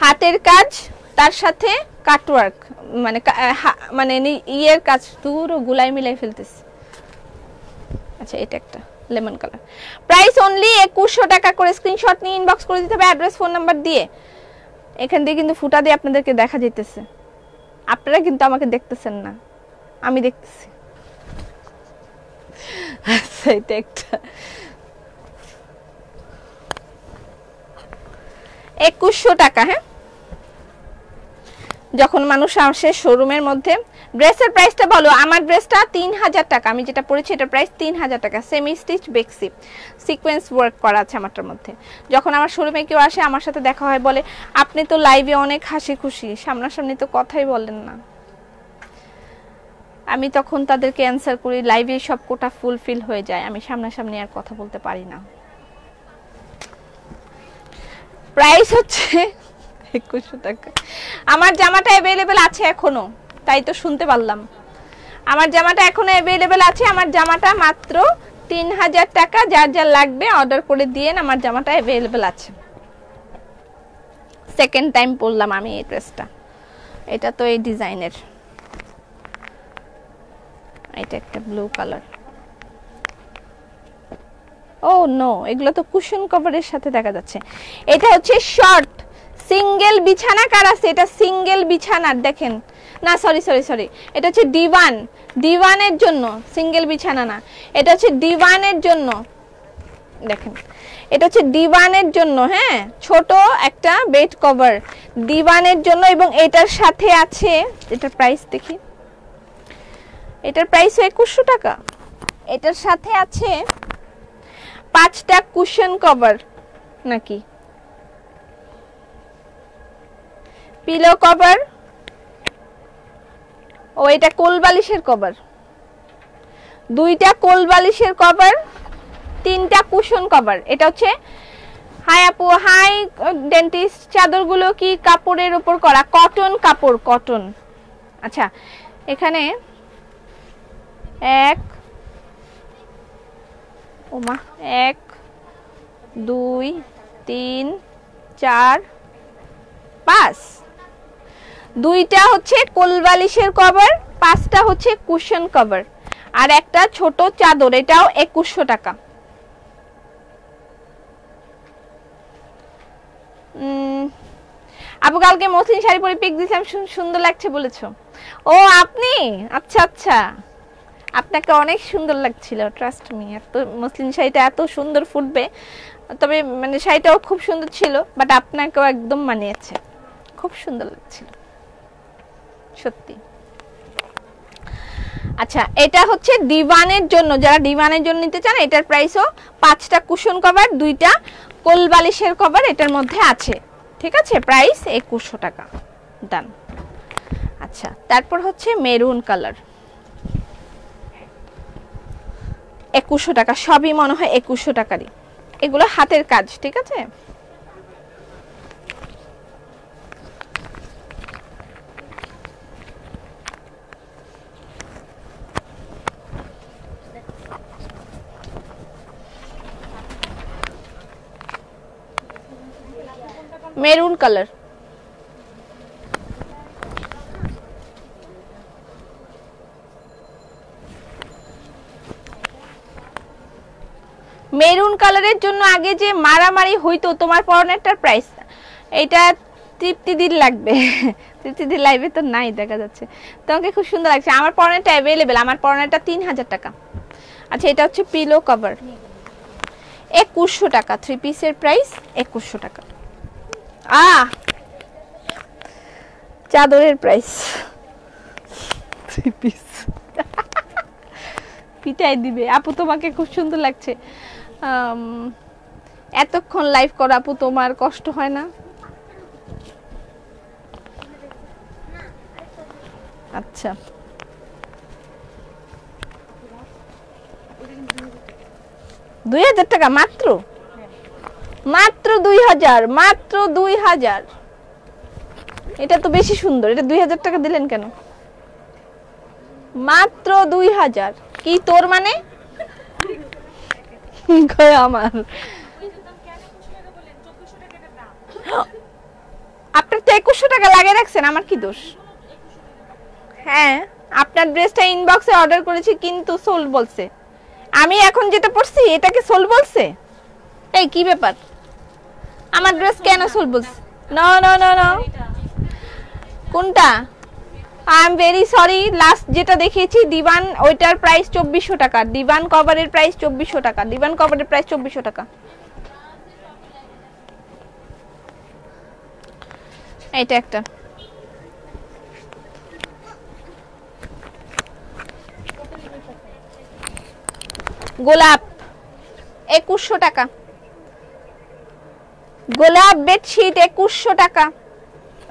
A: হাতের কাজ, তার সাথে কাটওয়ার্ক, মানে মানে ইয়ের কাজ, পুরো গুলাই মিলাই ফেলতেছে। আচ্ছা এটা একটা লেমন কালার, প্রাইস অনলি 2100 টাকা করে। স্ক্রিনশট নিয়ে ইনবক্স করে দিতে হবে অ্যাড্রেস ফোন নাম্বার দিয়ে। এখান দিয়ে কিন্তু ফুটা দিয়ে আপনাদেরকে দেখা যাইতেছে, আপনারা কিন্তু আমাকে দেখতেছেন না, আমি দেখতেছি। আচ্ছা এটা একটা 2100 টাকা। হ্যাঁ, যখন মানুষ আসে শোরুমের মধ্যে। ড্রেসের প্রাইসটা বলো। আমার ড্রেসটা 3000 টাকা, আমি যেটা পরেছি এটার প্রাইস 3000 টাকা। সেমি স্টিচ বেক্সি, সিকোয়েন্স ওয়ার্ক করা আছে আমারটার মধ্যে। যখন আমার শোরুমে কেউ আসে আমার সাথে দেখা হয়, বলে আপনি তো লাইভে অনেক হাসি খুশি, সামনাসামনি তো কথাই বলেন না। আমি তখন তাদেরকে অ্যান্সার করি, লাইভে সব কোটা ফুলফিল হয়ে যায়, আমি সামনাসামনি আর কথা বলতে পারি না। প্রাইস হচ্ছে 2100 টাকা। আমার জামাটা অ্যাভেলেবেল আছে এখনো, তাই তো শুনতে পারলাম। আমার জামাটা এখনো অ্যাভেলেবেল আছে, আমার জামাটা মাত্র 3000 টাকা। যার যার লাগবে অর্ডার করে দিয়েন, আমার জামাটা অ্যাভেলেবেল আছে। সেকেন্ড টাইম পরলাম আমি এই ড্রেসটা। এটা তো এই ডিজাইনের, এটা একটা ব্লু কালার। ও নো, এগুলো তো কুশন কভারের সাথে দেখা যাচ্ছে। এটা হচ্ছে শর্ট সিঙ্গেল বিছানা কার আছে? এটা সিঙ্গেল বিছানার, দেখেন না, সরি সরি সরি, এটা হচ্ছে ডিভান, ডিভানের জন্য, সিঙ্গেল বিছানা না, এটা হচ্ছে ডিভানের জন্য। দেখেন এটা হচ্ছে ডিভানের জন্য, হ্যাঁ, ছোট একটা বেড কভার ডিভানের জন্য। এবং এটার সাথে আছে, এটার প্রাইস দেখি, এটার প্রাইস 2100 টাকা। এটার সাথে আছে 5টা কুশন কভার, নাকি পিলো কভার, ও এটা কোল বালিশের কভার, 2টা কোল বালিশের কভার, 3টা কুশন কভার। এটা হচ্ছে, হাই আপু হাই, ডেন্টিস্ট চাদরগুলো কি কাপড়ের উপর করা? কটন কাপড়, কটন। আচ্ছা এখানে 1 2 3 4 5, 2টা হচ্ছে কোলবালিশের কভার, 5টা হচ্ছে কুশন কভার, আর একটা ছোট চাদর, এটাও 2100 টাকা। আপু কালকে মসলিন শাড়ি পরে পিক দিয়েছিলাম, সুন্দর লাগছে বলেছো। ও আপনি, আচ্ছা আচ্ছা, আপনাকে অনেক সুন্দর লাগছিল, ট্রাস্ট মি। এত মসলিন শাড়িটা এত সুন্দর ফুটবে, তবে মানে শাড়িটাও খুব সুন্দর ছিল, বাট আপনাকেও একদম মানিয়েছে, খুব সুন্দর লাগছিল সত্যি। আচ্ছা এটা হচ্ছে ডিভানের জন্য, যারা ডিভানের জন্য নিতে চান, এটার প্রাইসও 5টা কুশন কভার, 2টা কোল বালিশের কভার এটার মধ্যে আছে, ঠিক আছে, প্রাইস 2100 টাকা, ডান। আচ্ছা তারপর হচ্ছে মেরুন কালার, 2100 টাকা, সবই মনে হয় 2100 টাকারই। এগুলো হাতের কাজ, ঠিক আছে। মেরুন কালার, মেরুন কালারের জন্য আগে যে মারামারি হইতো তোমার পরনেরটার প্রাইস, এটা তৃপ্তিদির লাগবে। তৃপ্তিদির লাইভে তো নাই দেখা যাচ্ছে। তোমাকে খুব সুন্দর লাগছে। আমার পরনেরটা অ্যাভেলেবেল, আমার পরনেরটা 3000 টাকা। আচ্ছা এটা হচ্ছে পিলো কভার 2100 টাকা, 3 পিসের প্রাইস 2100 টাকা। চাদরের প্রাইস 3 পিস পিটাই দিবে। আপু তোমাকে খুব সুন্দর লাগছে। এতক্ষণ লাইভ করা আপু তোমার কষ্ট হয় না? আচ্ছা টাকা মাত্র? মাত্র 2000, মাত্র 2000। এটা তো বেশি সুন্দর। এটা 2000 টাকা দিলেন কেন? মাত্র 2000। কি তোর মানে? আমার আপনার তো 2100 টাকা লাগিয়ে রাখছেন, আমার কি দোষ? হ্যাঁ আপনার ড্রেসটা ইনবক্সে অর্ডার করেছি কিন্তু সোল্ড বলছে। আমি এখন যেটা পরছি এটাকে সোল্ড বলছে? এই কি ব্যাপার? আমার ড্রেস কেন সোল্ড বলছে? No no no no. কোনটা? I am very sorry, last যেটা দেখিয়েছি দিবান, ওইটার প্রাইস 2400 টাকা। দিবান কভারের প্রাইস 2400 টাকা। দিবান কভারের প্রাইস 2400 টাকা। এইটা একটা গোলাপ 2100 টাকা। গোলাপ বেডশিট 2100 টাকা।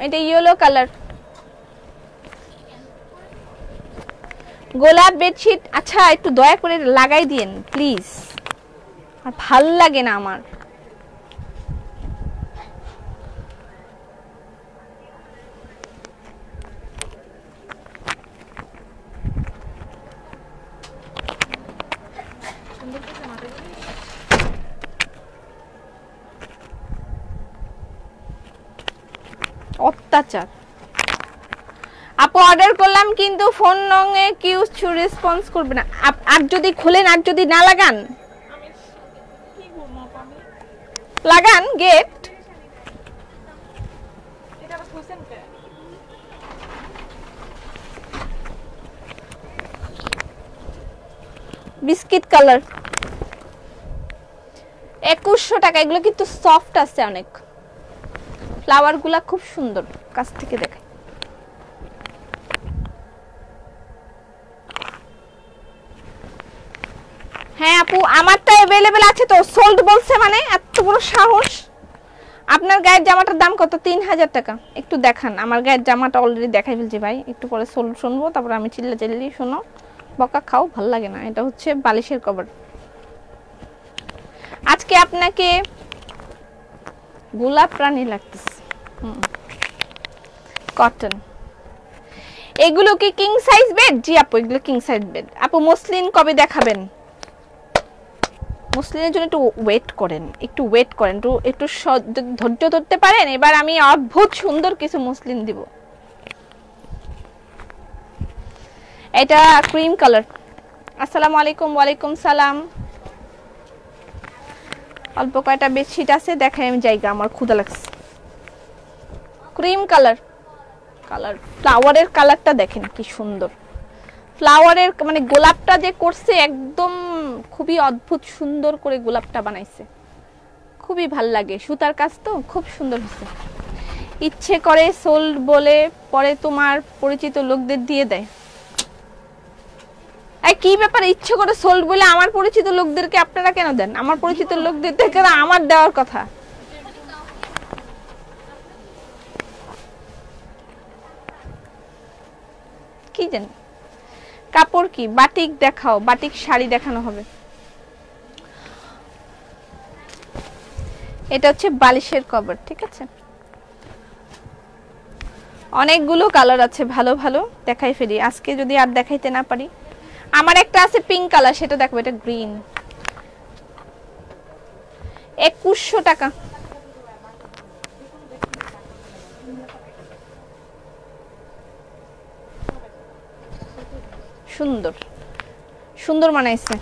A: এটা ইয়েলো কালার গোলাপ বেডশিট। আচ্ছা একটু দয়া করে লাগাই দিন প্লিজ, আর ভাল লাগে না আমার। অত্যাচার। আপু অর্ডার করলাম কিন্তু ফোন নঙে কিউ রেসপন্স করবে না। আর যদি খুলেন আর যদি না লাগান, লাগান গেট। বিস্কিট কালার 2100 টাকা। এগুলো কিন্তু সফট আছে অনেক। ফ্লাওয়ার গুলা খুব সুন্দর, কাছ থেকে দেখাই। হ্যাঁ আপু আমারটা अवेलेबल আছে তো, সোল্ড বলছে মানে এত বড় সাহস। আপনার গায়ের জামাটার দাম কত? 3000 টাকা। একটু দেখান। আমার গায়ের জামাটা অলরেডি দেখাই ফেলছি ভাই, একটু পরে সোল্ড শুনবো, তারপর আমি চিল্লি শোনো, বকা খাও, ভাল লাগে না। এটা হচ্ছে বালিশের কভার। আজকে আপনাকে গোলাপ প্রাণী লাগতেছে। কটন। এগুলো কি কিং সাইজ বেড? জি আপু এগুলো কিং সাইজ বেড। আপু মসলিন কবে দেখাবেন? মসলিনের জন্য একটু ওয়েট করেন, একটু ওয়েট করেন, একটু ধৈর্য ধরতে পারেন। এবার আমি অদ্ভুত সুন্দর কিছু মসলিন দিব। এটা ক্রিম কালার। আসসালামু আলাইকুম। ওয়ালাইকুম সালাম। অল্প কয়টা বেডশিট আছে দেখাই আমি জায়গা, আমার ক্ষুধা লাগছে। ক্রিম কালার, কালার ফ্লাওয়ারের কালারটা দেখেন কি সুন্দর। ফ্লাওয়ারের মানে গোলাপটা যে করছে একদম খুবই অদ্ভুত সুন্দর করে গোলাপটা বানাইছে, খুবই ভাল লাগে। সুতার কাজ তো খুব সুন্দর হয়েছে। ইচ্ছে করে সোল্ড বলে পরে তোমার পরিচিত লোকদের দিয়ে দেয়। কি ব্যাপার? ইচ্ছে করে সোল্ড বলে আমার পরিচিত লোকদেরকে আপনারা কেন দেন? আমার পরিচিত লোকদের থেকে আমার দেওয়ার কথা। কি জানি কাপড় কি? বাটিক দেখাও, বাটিক শাড়ি দেখানো হবে। এটা হচ্ছে বালিশের কভার, ঠিক আছে। অনেকগুলো কালার আছে, ভালো ভালো দেখাই ফেলি আজকে যদি আর দেখাইতে না পারি। আমার একটা আছে পিঙ্ক কালার, সেটা দেখো। এটা গ্রিন 2100 টাকা। সুন্দর সুন্দর বানাইছে।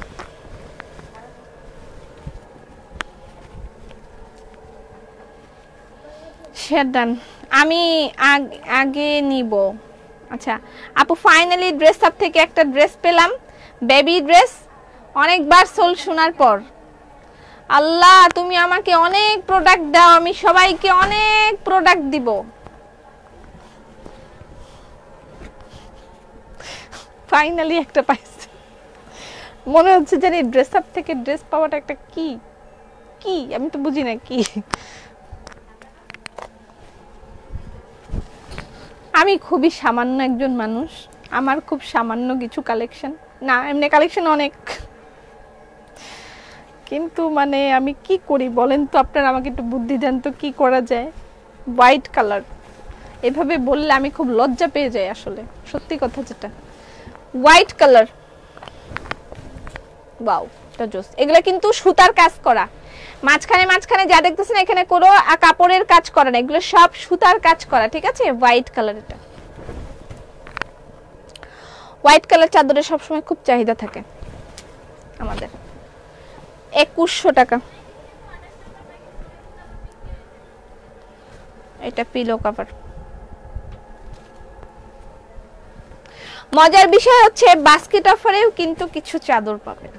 A: শেয়ার ডান, আমি আগে নিব। আচ্ছা আপু, ফাইনালি ড্রেস আপ থেকে একটা ড্রেস পেলাম, বেবি ড্রেস, অনেকবার সোল শোনার পর। আল্লাহ তুমি আমাকে অনেক প্রোডাক্ট দাও, আমি সবাইকে অনেক প্রোডাক্ট দিব। ফাইনালি একটা পাইছি। মনে হচ্ছে জানি ড্রেস আপ থেকে ড্রেস পাওয়াটা একটা কি কি আমি তো বুঝি না কি। আমি খুবই সামান্য একজন মানুষ, আমার খুব সামান্য কিছু কালেকশন, না এমনি কালেকশন অনেক, কিন্তু মানে আমি কি করি বলেন তো, আপনারা আমাকে একটু বুদ্ধি দেন তো কি করা যায়। হোয়াইট কালার এভাবে বললে আমি খুব লজ্জা পেয়ে যাই আসলে, সত্যি কথা যেটা। হোয়াইট কালার, ওয়াও এটা জোস। এগুলা কিন্তু সুতার কাজ করা, মাঝখানে মাঝখানে যা দেখতেছেন এখানে কোনো কাপড়ের কাজ করা না, এগুলো সব সুতার কাজ করা, ঠিক আছে। হোয়াইট কালার, এটা হোয়াইট কালার চাদরের সবসময় খুব চাহিদা থাকে আমাদের। 2100 টাকা। এটা পিলো কভার। মজার বিষয় হচ্ছে বাস্কেট অফারেও কিন্তু কিছু চাদর পাবেন।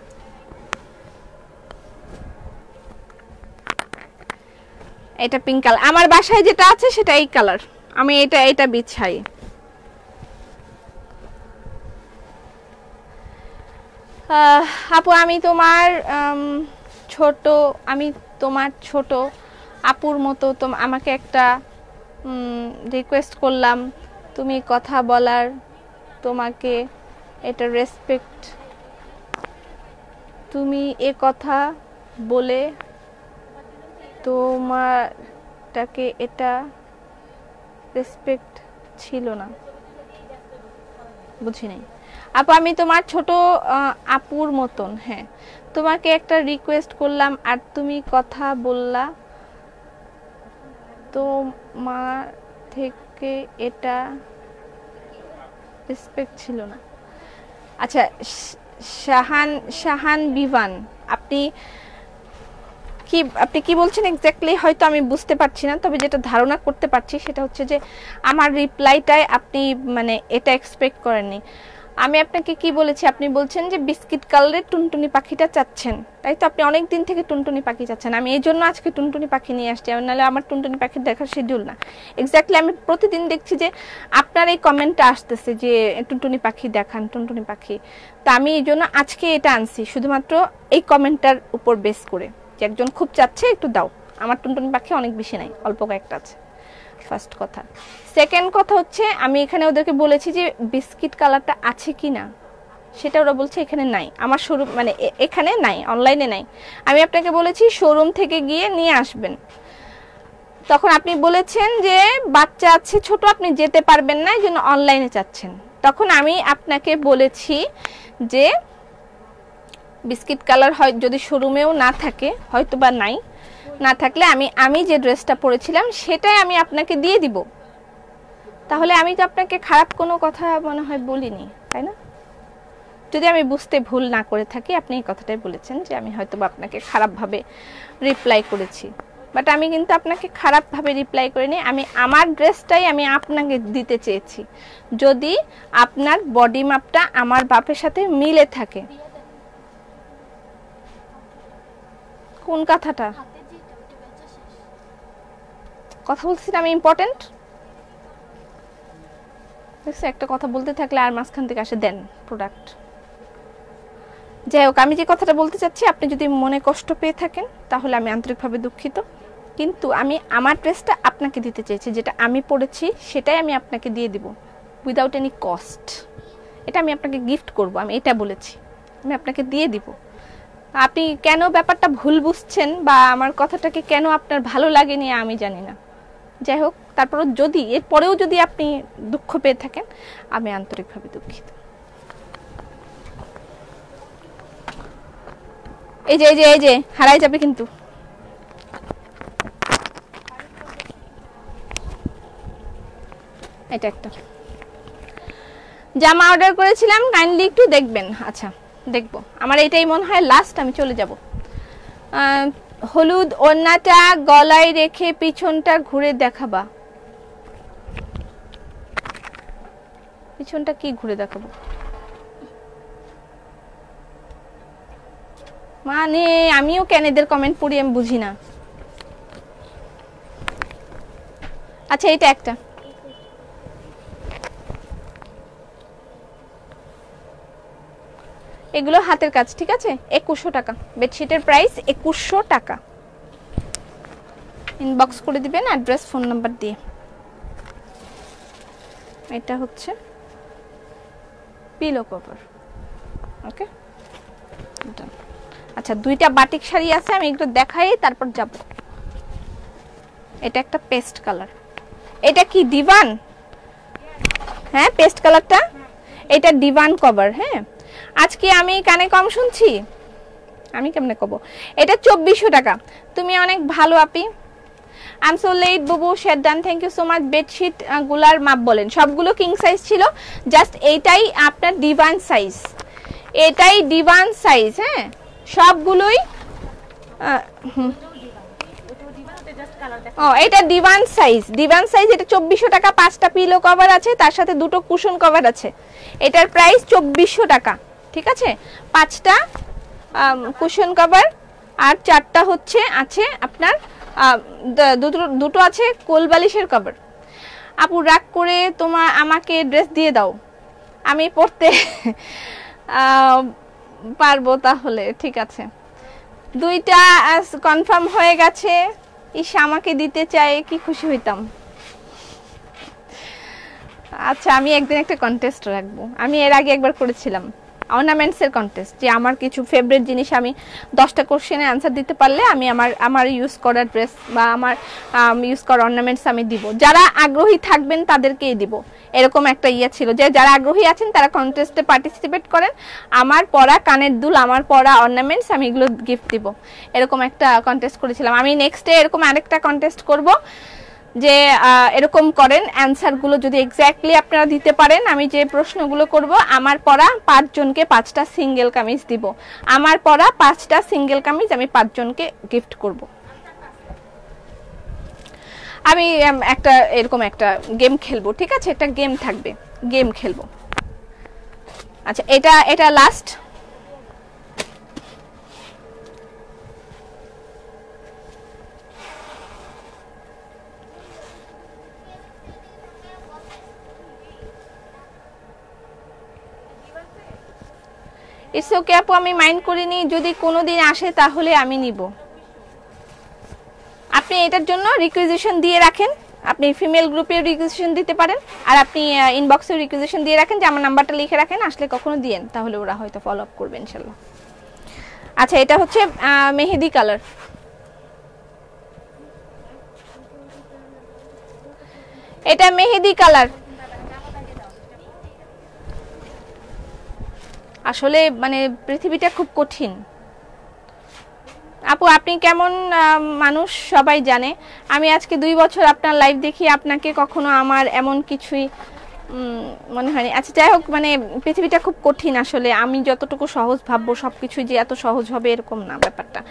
A: এটা পিঙ্ক কালার, আমার বাসায় যেটা আছে সেটা এই কালার, আমি এটা বিছাই। আপু আমি তোমার ছোট আপুর মতো আমাকে একটা রিকোয়েস্ট করলাম, তুমি কথা বলার, তোমাকে এটা রেসপেক্ট, তুমি এ কথা বলে তোমারটাকে এটা রেসপেক্ট ছিল না, বুঝি নাই আপু। আমি তোমার ছোট আপুর মতন, হ্যাঁ তোমাকে একটা রিকোয়েস্ট করলাম আর তুমি কথা বললা, তোমার থেকে এটা রেসপেক্ট ছিল না। আচ্ছা শাহান বিভান, আপনি কি বলছেন এক্স্যাক্টলি হয়তো আমি বুঝতে পারছি না, তবে যেটা ধারণা করতে পারছি সেটা হচ্ছে যে আমার রিপ্লাইটাই আপনি মানে এটা এক্সপেক্ট করেননি। আমি আপনাকে কি বলেছি, আপনি বলছেন যে বিস্কিট কালারের টুনটুনি পাখিটা চাচ্ছেন, তাই তো? আপনি অনেক দিন থেকে টুনটুনি পাখি চাচ্ছেন, আমি এই জন্য আজকে টুনটুনি পাখি নিয়ে আসছি, নাহলে আমার টুনটুনি পাখির দেখার শিডিউল না। এক্স্যাক্টলি আমি প্রতিদিন দেখছি যে আপনার এই কমেন্টটা আসতেছে যে টুনটুনি পাখি দেখান, টুনটুনি পাখি, তা আমি এই জন্য আজকে এটা আনছি শুধুমাত্র এই কমেন্টটার উপর বেস করে, যে একজন খুব চাচ্ছে একটু দাও। আমার টুনটুনি পাখি অনেক বেশি নাই, অল্প কয়েকটা আছে, ফার্স্ট কথা। সেকেন্ড কথা হচ্ছে আমি এখানে ওদেরকে বলেছি যে বিস্কিট কালারটা আছে কি না, সেটা ওরা বলছে এখানে নাই, আমার শোরুম মানে এখানে নাই, অনলাইনে নাই। আমি আপনাকে বলেছি শোরুম থেকে গিয়ে নিয়ে আসবেন, তখন আপনি বলেছেন যে বাচ্চা আছে ছোট, আপনি যেতে পারবেন না, এই জন্য অনলাইনে চাচ্ছেন। তখন আমি আপনাকে বলেছি যে বিস্কিট কালার হয় যদি শোরুমেও না থাকে, হয়তো বা নাই, না থাকলে আমি যে ড্রেসটা পরেছিলাম সেটাই আমি আপনাকে দিয়ে দিব। তাহলে আমি তো আপনাকে খারাপ কোনো কথা মনে হয় বলিনি, তাই না? যদি আমি বুঝতে ভুল না করে থাকি, আপনি এই কথাটাই বলেছেন যে আমি হয়তো বা আপনাকে খারাপভাবে রিপ্লাই করেছি, বাট আমি কিন্তু আপনাকে খারাপভাবে রিপ্লাই করিনি। আমি আমার ড্রেসটাই আমি আপনাকে দিতে চেয়েছি, যদি আপনার বডি মাপটা আমার বাপের সাথে মিলে থাকে। কোন কথাটা কথা বলছি আমি ইম্পর্টেন্ট দেখছি, একটা কথা বলতে থাকলে আর মাঝখান থেকে আসে দেন প্রোডাক্ট। যাই হোক, আমি যে কথাটা বলতে চাচ্ছি, আপনি যদি মনে কষ্ট পেয়ে থাকেন তাহলে আমি আন্তরিকভাবে দুঃখিত, কিন্তু আমি আমার ড্রেসটা আপনাকে দিতে চেয়েছি, যেটা আমি পরেছি সেটাই আমি আপনাকে দিয়ে দিব উইদাউট এনি কস্ট। এটা আমি আপনাকে গিফট করব, আমি এটা বলেছি, আমি আপনাকে দিয়ে দিব। আপনি কেন ব্যাপারটা ভুল বুঝছেন বা আমার কথাটাকে কেন আপনার ভালো লাগেনি আমি জানি না। যাই হোক, তারপর যদি এরপরেও যদি আপনি দুঃখ পেয়ে থাকেন, আমি আন্তরিকভাবে দুঃখিত। এই যে হারাই যাবে কিন্তু। এটা একটা জামা অর্ডার করেছিলাম, কাইন্ডলি একটু দেখবেন। আচ্ছা দেখবো, আমার এটাই মনে হয় লাস্ট, আমি চলে যাব। হলুদ ওড়নাটা গলায় রেখে পিছনটা ঘুরে দেখাবা। পিছনটা কি ঘুরে দেখাবো মানে? আমিও কেন এদের কমেন্ট পড়ি আমি বুঝি না। আচ্ছা এটা একটা, এগুলো হাতের কাজ, ঠিক আছে? 2100 টাকা, বেডশিটের প্রাইস 2100 টাকা। ইনবক্স করে দিবেন অ্যাড্রেস ফোন নাম্বার দিয়ে। এটা হচ্ছে পিলো কভার, ওকে। আচ্ছা দুইটা বাটিক শাড়ি আছে, আমি এগুলো দেখাই তারপর যাব। এটা একটা পেস্ট কালার, এটা কি ডিভান? হ্যাঁ পেস্ট কালারটা, এটা ডিভান কভার। হ্যাঁ আজকে আমি কানে কম শুনছি, আমি কেমনে কব? এটা 2400 টাকা। তুমি অনেক ভালো আপি। আই এম সো লেট বুবু, shade done, thank you so much. Bedsheet গুলার মাপ বলেন। সবগুলো কিং সাইজ ছিল, জাস্ট এইটাই আপনার ডিভান সাইজ, এটাই ডিভান সাইজ। হ্যাঁ সবগুলোই ও এটা ডিভান সাইজ, ডিভান সাইজ। এটা 2400 টাকা। 5টা পিলো কভার আছে, তার সাথে দুটো কুশন কভার আছে। এটার প্রাইস 2400 টাকা, ঠিক আছে? 5টা কুশন কভার আর 4টা হচ্ছে আছে আপনার দুটো আছে কোল বালিশের কভার। আপু রাগ করে আমাকে ড্রেস দিয়ে দাও, আমি পরতে পারবো তাহলে, ঠিক আছে? দুইটা কনফার্ম হয়ে গেছে। ইস আমাকে দিতে চাই, কি খুশি হইতাম। আচ্ছা আমি একদিন একটা কন্টেস্ট রাখবো, আমি এর আগে একবার করেছিলাম অর্নামেন্টসের কন্টেস্ট, যে আমার কিছু ফেভারিট জিনিস আমি 10টা কোশ্চেনের আনসার দিতে পারলে আমি আমার ইউজ করা ড্রেস বা আমার ইউজ করা অর্নামেন্টস আমি দিব। যারা আগ্রহী থাকবেন তাদেরকেই দিব, এরকম একটা ইয়ে ছিল যে যারা আগ্রহী আছেন তারা কন্টেস্টে পার্টিসিপেট করেন, আমার পরা কানের দুল, আমার পরা অর্নামেন্টস আমি এগুলো গিফট দিব। এরকম একটা কন্টেস্ট করেছিলাম। আমি নেক্সটে এরকম আরেকটা কন্টেস্ট করব, যে এরকম করেন অ্যানসারগুলো যদি এক্স্যাক্টলি আপনারা দিতে পারেন, আমি যে প্রশ্নগুলো করব, আমার পরা 5 জনকে 5টা সিঙ্গেল কামিজ দিব। আমার পরা 5টা সিঙ্গেল কামিজ আমি 5 জনকে গিফট করব। আমি একটা এরকম একটা গেম খেলবো, ঠিক আছে? একটা গেম থাকবে, গেম খেলবো। আচ্ছা এটা লাস্ট। ইটস ওকে আপু, আমি মাইন্ড করিনি, যদি কোনোদিন আসে তাহলে আমি নিব। আপনি এটার জন্য রিকুইজিশন দিয়ে রাখেন, আপনি ফিমেল গ্রুপে রিকুইজিশন দিতে পারেন, আর আপনি ইনবক্সে রিকুইজিশন দিয়ে রাখেন যে আমার নাম্বারটা লিখে রাখেন, আসলে কখনো দিয়েন, তাহলে ওরা হয়তো ফলো আপ করবে ইনশাআল্লাহ। আচ্ছা এটা হচ্ছে মেহেদি কালার, এটা মেহেদি কালার। আসলে মানে পৃথিবীটা খুব কঠিন আপু, আপনি কেমন মানুষ সবাই জানে। আমি আজকে 2 বছর আপনার লাইভ দেখি, আপনাকে কখনো আমার এমন কিছুই মনে হয়নি। আচ্ছা যাই হোক, মানে পৃথিবীটা খুব কঠিন আসলে। আমি যতটুকু সহজ ভাববো সবকিছুই যে এত সহজ হবে এরকম না, ব্যাপারটা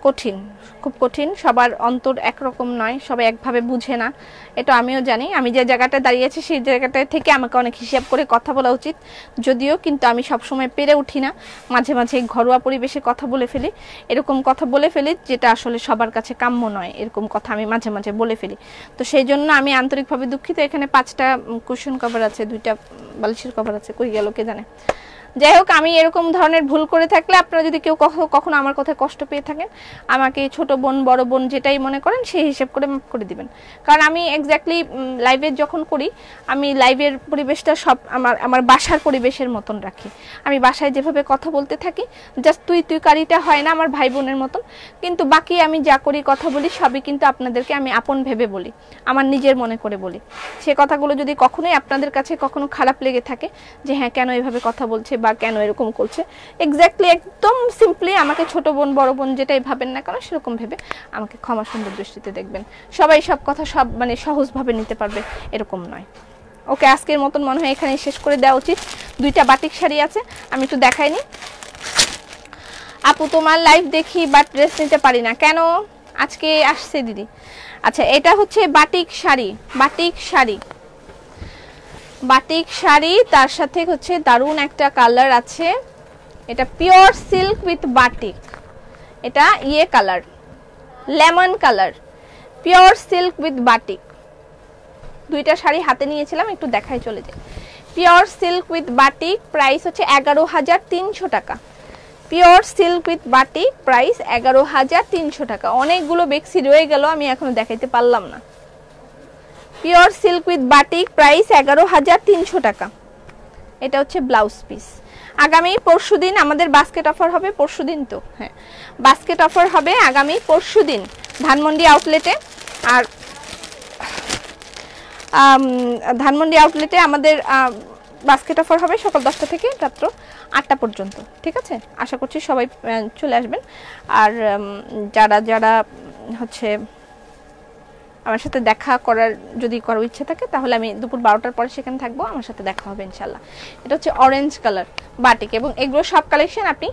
A: কঠিন, খুব কঠিন। সবার অন্তর একরকম নয়, সবাই একভাবে বুঝে না, এটা আমিও জানি। আমি যে জায়গাটা দাঁড়িয়েছি সেই জায়গাটা থেকে আমাকে অনেক হিসাব করে কথা বলা উচিত, যদিও কিন্তু আমি সবসময় পেরে উঠি না। মাঝে মাঝে ঘরোয়া পরিবেশে কথা বলে ফেলি, এরকম কথা বলে ফেলি যেটা আসলে সবার কাছে কাম্য নয়, এরকম কথা আমি মাঝে মাঝে বলে ফেলি। তো সেই জন্য আমি আন্তরিকভাবে দুঃখিত। এখানে 5টা কুশন কভার আছে, 2টা বালিশের কভার আছে, কই গেল কে জানে। যাই হোক, আমি এরকম ধরনের ভুল করে থাকলে, আপনারা যদি কেউ কখনো আমার কথায় কষ্ট পেয়ে থাকেন, আমাকে ছোট বোন বড় বোন যেটাই মনে করেন সেই হিসেব করে মাফ করে দিবেন। কারণ আমি এক্স্যাক্টলি লাইভে যখন করি, আমি লাইভের পরিবেশটা সব আমার বাসার পরিবেশের মতন রাখি। আমি বাসায় যেভাবে কথা বলতে থাকি, জাস্ট তুই কারিটা হয় না, আমার ভাই বোনের মতন। কিন্তু বাকি আমি যা করি কথা বলি সবই কিন্তু আপনাদেরকে আমি আপন ভেবে বলি, আমার নিজের মনে করে বলি। সে কথাগুলো যদি কখনোই আপনাদের কাছে কখনো খারাপ লেগে থাকে যে হ্যাঁ কেন এভাবে কথা বলছে বা কেন এরকম করছে, এক্স্যাক্টলি একদম সিম্পলি আমাকে ছোট বোন বড় বোন যেটাই ভাবেন না কেন সেরকম ভেবে আমাকে ক্ষমা সুন্দর দৃষ্টিতে দেখবেন। সবাই সব কথা সব মানে সহজভাবে নিতে পারবে এরকম নয়। ওকে, আজকের মতন মনে হয় এখানে শেষ করে দেওয়া উচিত। 2টা বাটিক শাড়ি আছে, আমি একটু দেখাইনি। আপু তোমার লাইভ দেখি বাট ড্রেস নিতে পারি না কেন? আজকে আসছে দিদি। আচ্ছা এটা হচ্ছে batik sari, batik sari, batik sari, তার সাথে হচ্ছে দারুন একটা কালার আছে, এটা পিওর সিল্ক উইথ বাটিক, এটা ইয়ে colour, lemon colour, pure silk with batik. দুইটা শাড়ি হাতে নিয়েছিলাম, একটু দেখাই চলে যায়। Pure silk with batik, price হচ্ছে 11,300 টাকা। Pure silk with batik, price 11,300 টাকা। অনেকগুলো বেক্সি রয়ে গেল, আমি এখনো দেখাইতে পারলাম না। Pure silk with batik, price 11,300 টাকা। এটা হচ্ছে ব্লাউজ পিস। আগামী পরশুদিন আমাদের বাস্কেট অফার হবে, পরশুদিন তো হ্যাঁ বাস্কেট অফার হবে আগামী পরশুদিন ধানমন্ডি আউটলেটে। আর ধানমন্ডি আউটলেটে আমাদের বাস্কেট অফার হবে সকাল 10টা থেকে রাত্র 8টা পর্যন্ত, ঠিক আছে? আশা করছি সবাই চলে আসবেন। আর যারা যারা হচ্ছে আমার সাথে দেখা করার যদি করার ইচ্ছে থাকে তাহলে আমি দুপুর 12টার পরে সেখানে থাকবো, আমার সাথে দেখা হবে ইনশাল্লাহ। এটা হচ্ছে অরেঞ্জ কালার বাটিক, এবং এগুলো সব কালেকশন আপনি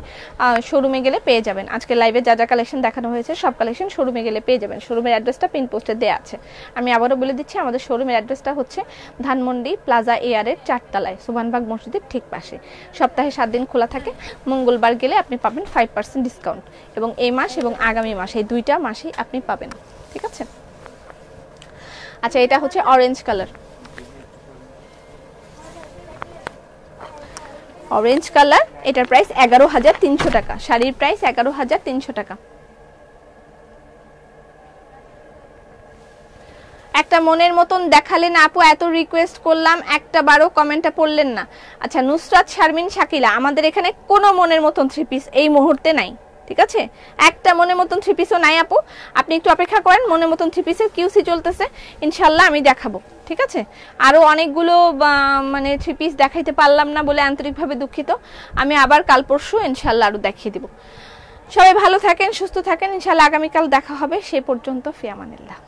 A: শোরুমে গেলে পেয়ে যাবেন। আজকে লাইভে যা যা কালেকশন দেখানো হয়েছে সব কালেকশন শোরুমে গেলে পেয়ে যাবেন। শোরুমের অ্যাড্রেসটা পিন পোস্টে দেওয়া আছে। আমি আবারও বলে দিচ্ছি, আমাদের শোরুমের অ্যাড্রেসটা হচ্ছে ধানমন্ডি প্লাজা এয়ারের 4 তলায়, সুবহানবাগ মসজিদের ঠিক পাশে। সপ্তাহে 7 দিন খোলা থাকে। মঙ্গলবার গেলে আপনি পাবেন 5% ডিসকাউন্ট, এবং এই মাস এবং আগামী মাস এই দুইটা মাসেই আপনি পাবেন, ঠিক আছে? আচ্ছা এটা হচ্ছে অরেঞ্জ কালার, অরেঞ্জ কালার, এটার প্রাইস 11,300 টাকা। শাড়ির প্রাইস 11,300 টাকা। একটা মনের মতন দেখালেন আপু, এত রিকোয়েস্ট করলাম, একটা বারও কমেন্টটা পড়লেন না। আচ্ছা নুসরাত শারমিন শাকিলা, আমাদের এখানে কোনো মনের মতন 3 পিস এই মুহূর্তে নাই, ঠিক আছে? একটা মনের মতন 3 পিসও নাই আপু, আপনি একটু অপেক্ষা করেন। মনের মতন 3 পিসের কিউসি চলতেছে, ইনশাল্লাহ আমি দেখাবো, ঠিক আছে? আরো অনেকগুলো মানে 3 পিস দেখাইতে পারলাম না বলে আন্তরিকভাবে দুঃখিত। আমি আবার কাল পরশু ইনশাল্লাহ আরো দেখিয়ে দিব। সবাই ভালো থাকেন, সুস্থ থাকেন, ইনশাল্লাহ আগামীকাল দেখা হবে। সে পর্যন্ত ফি আমানিল্লাহ।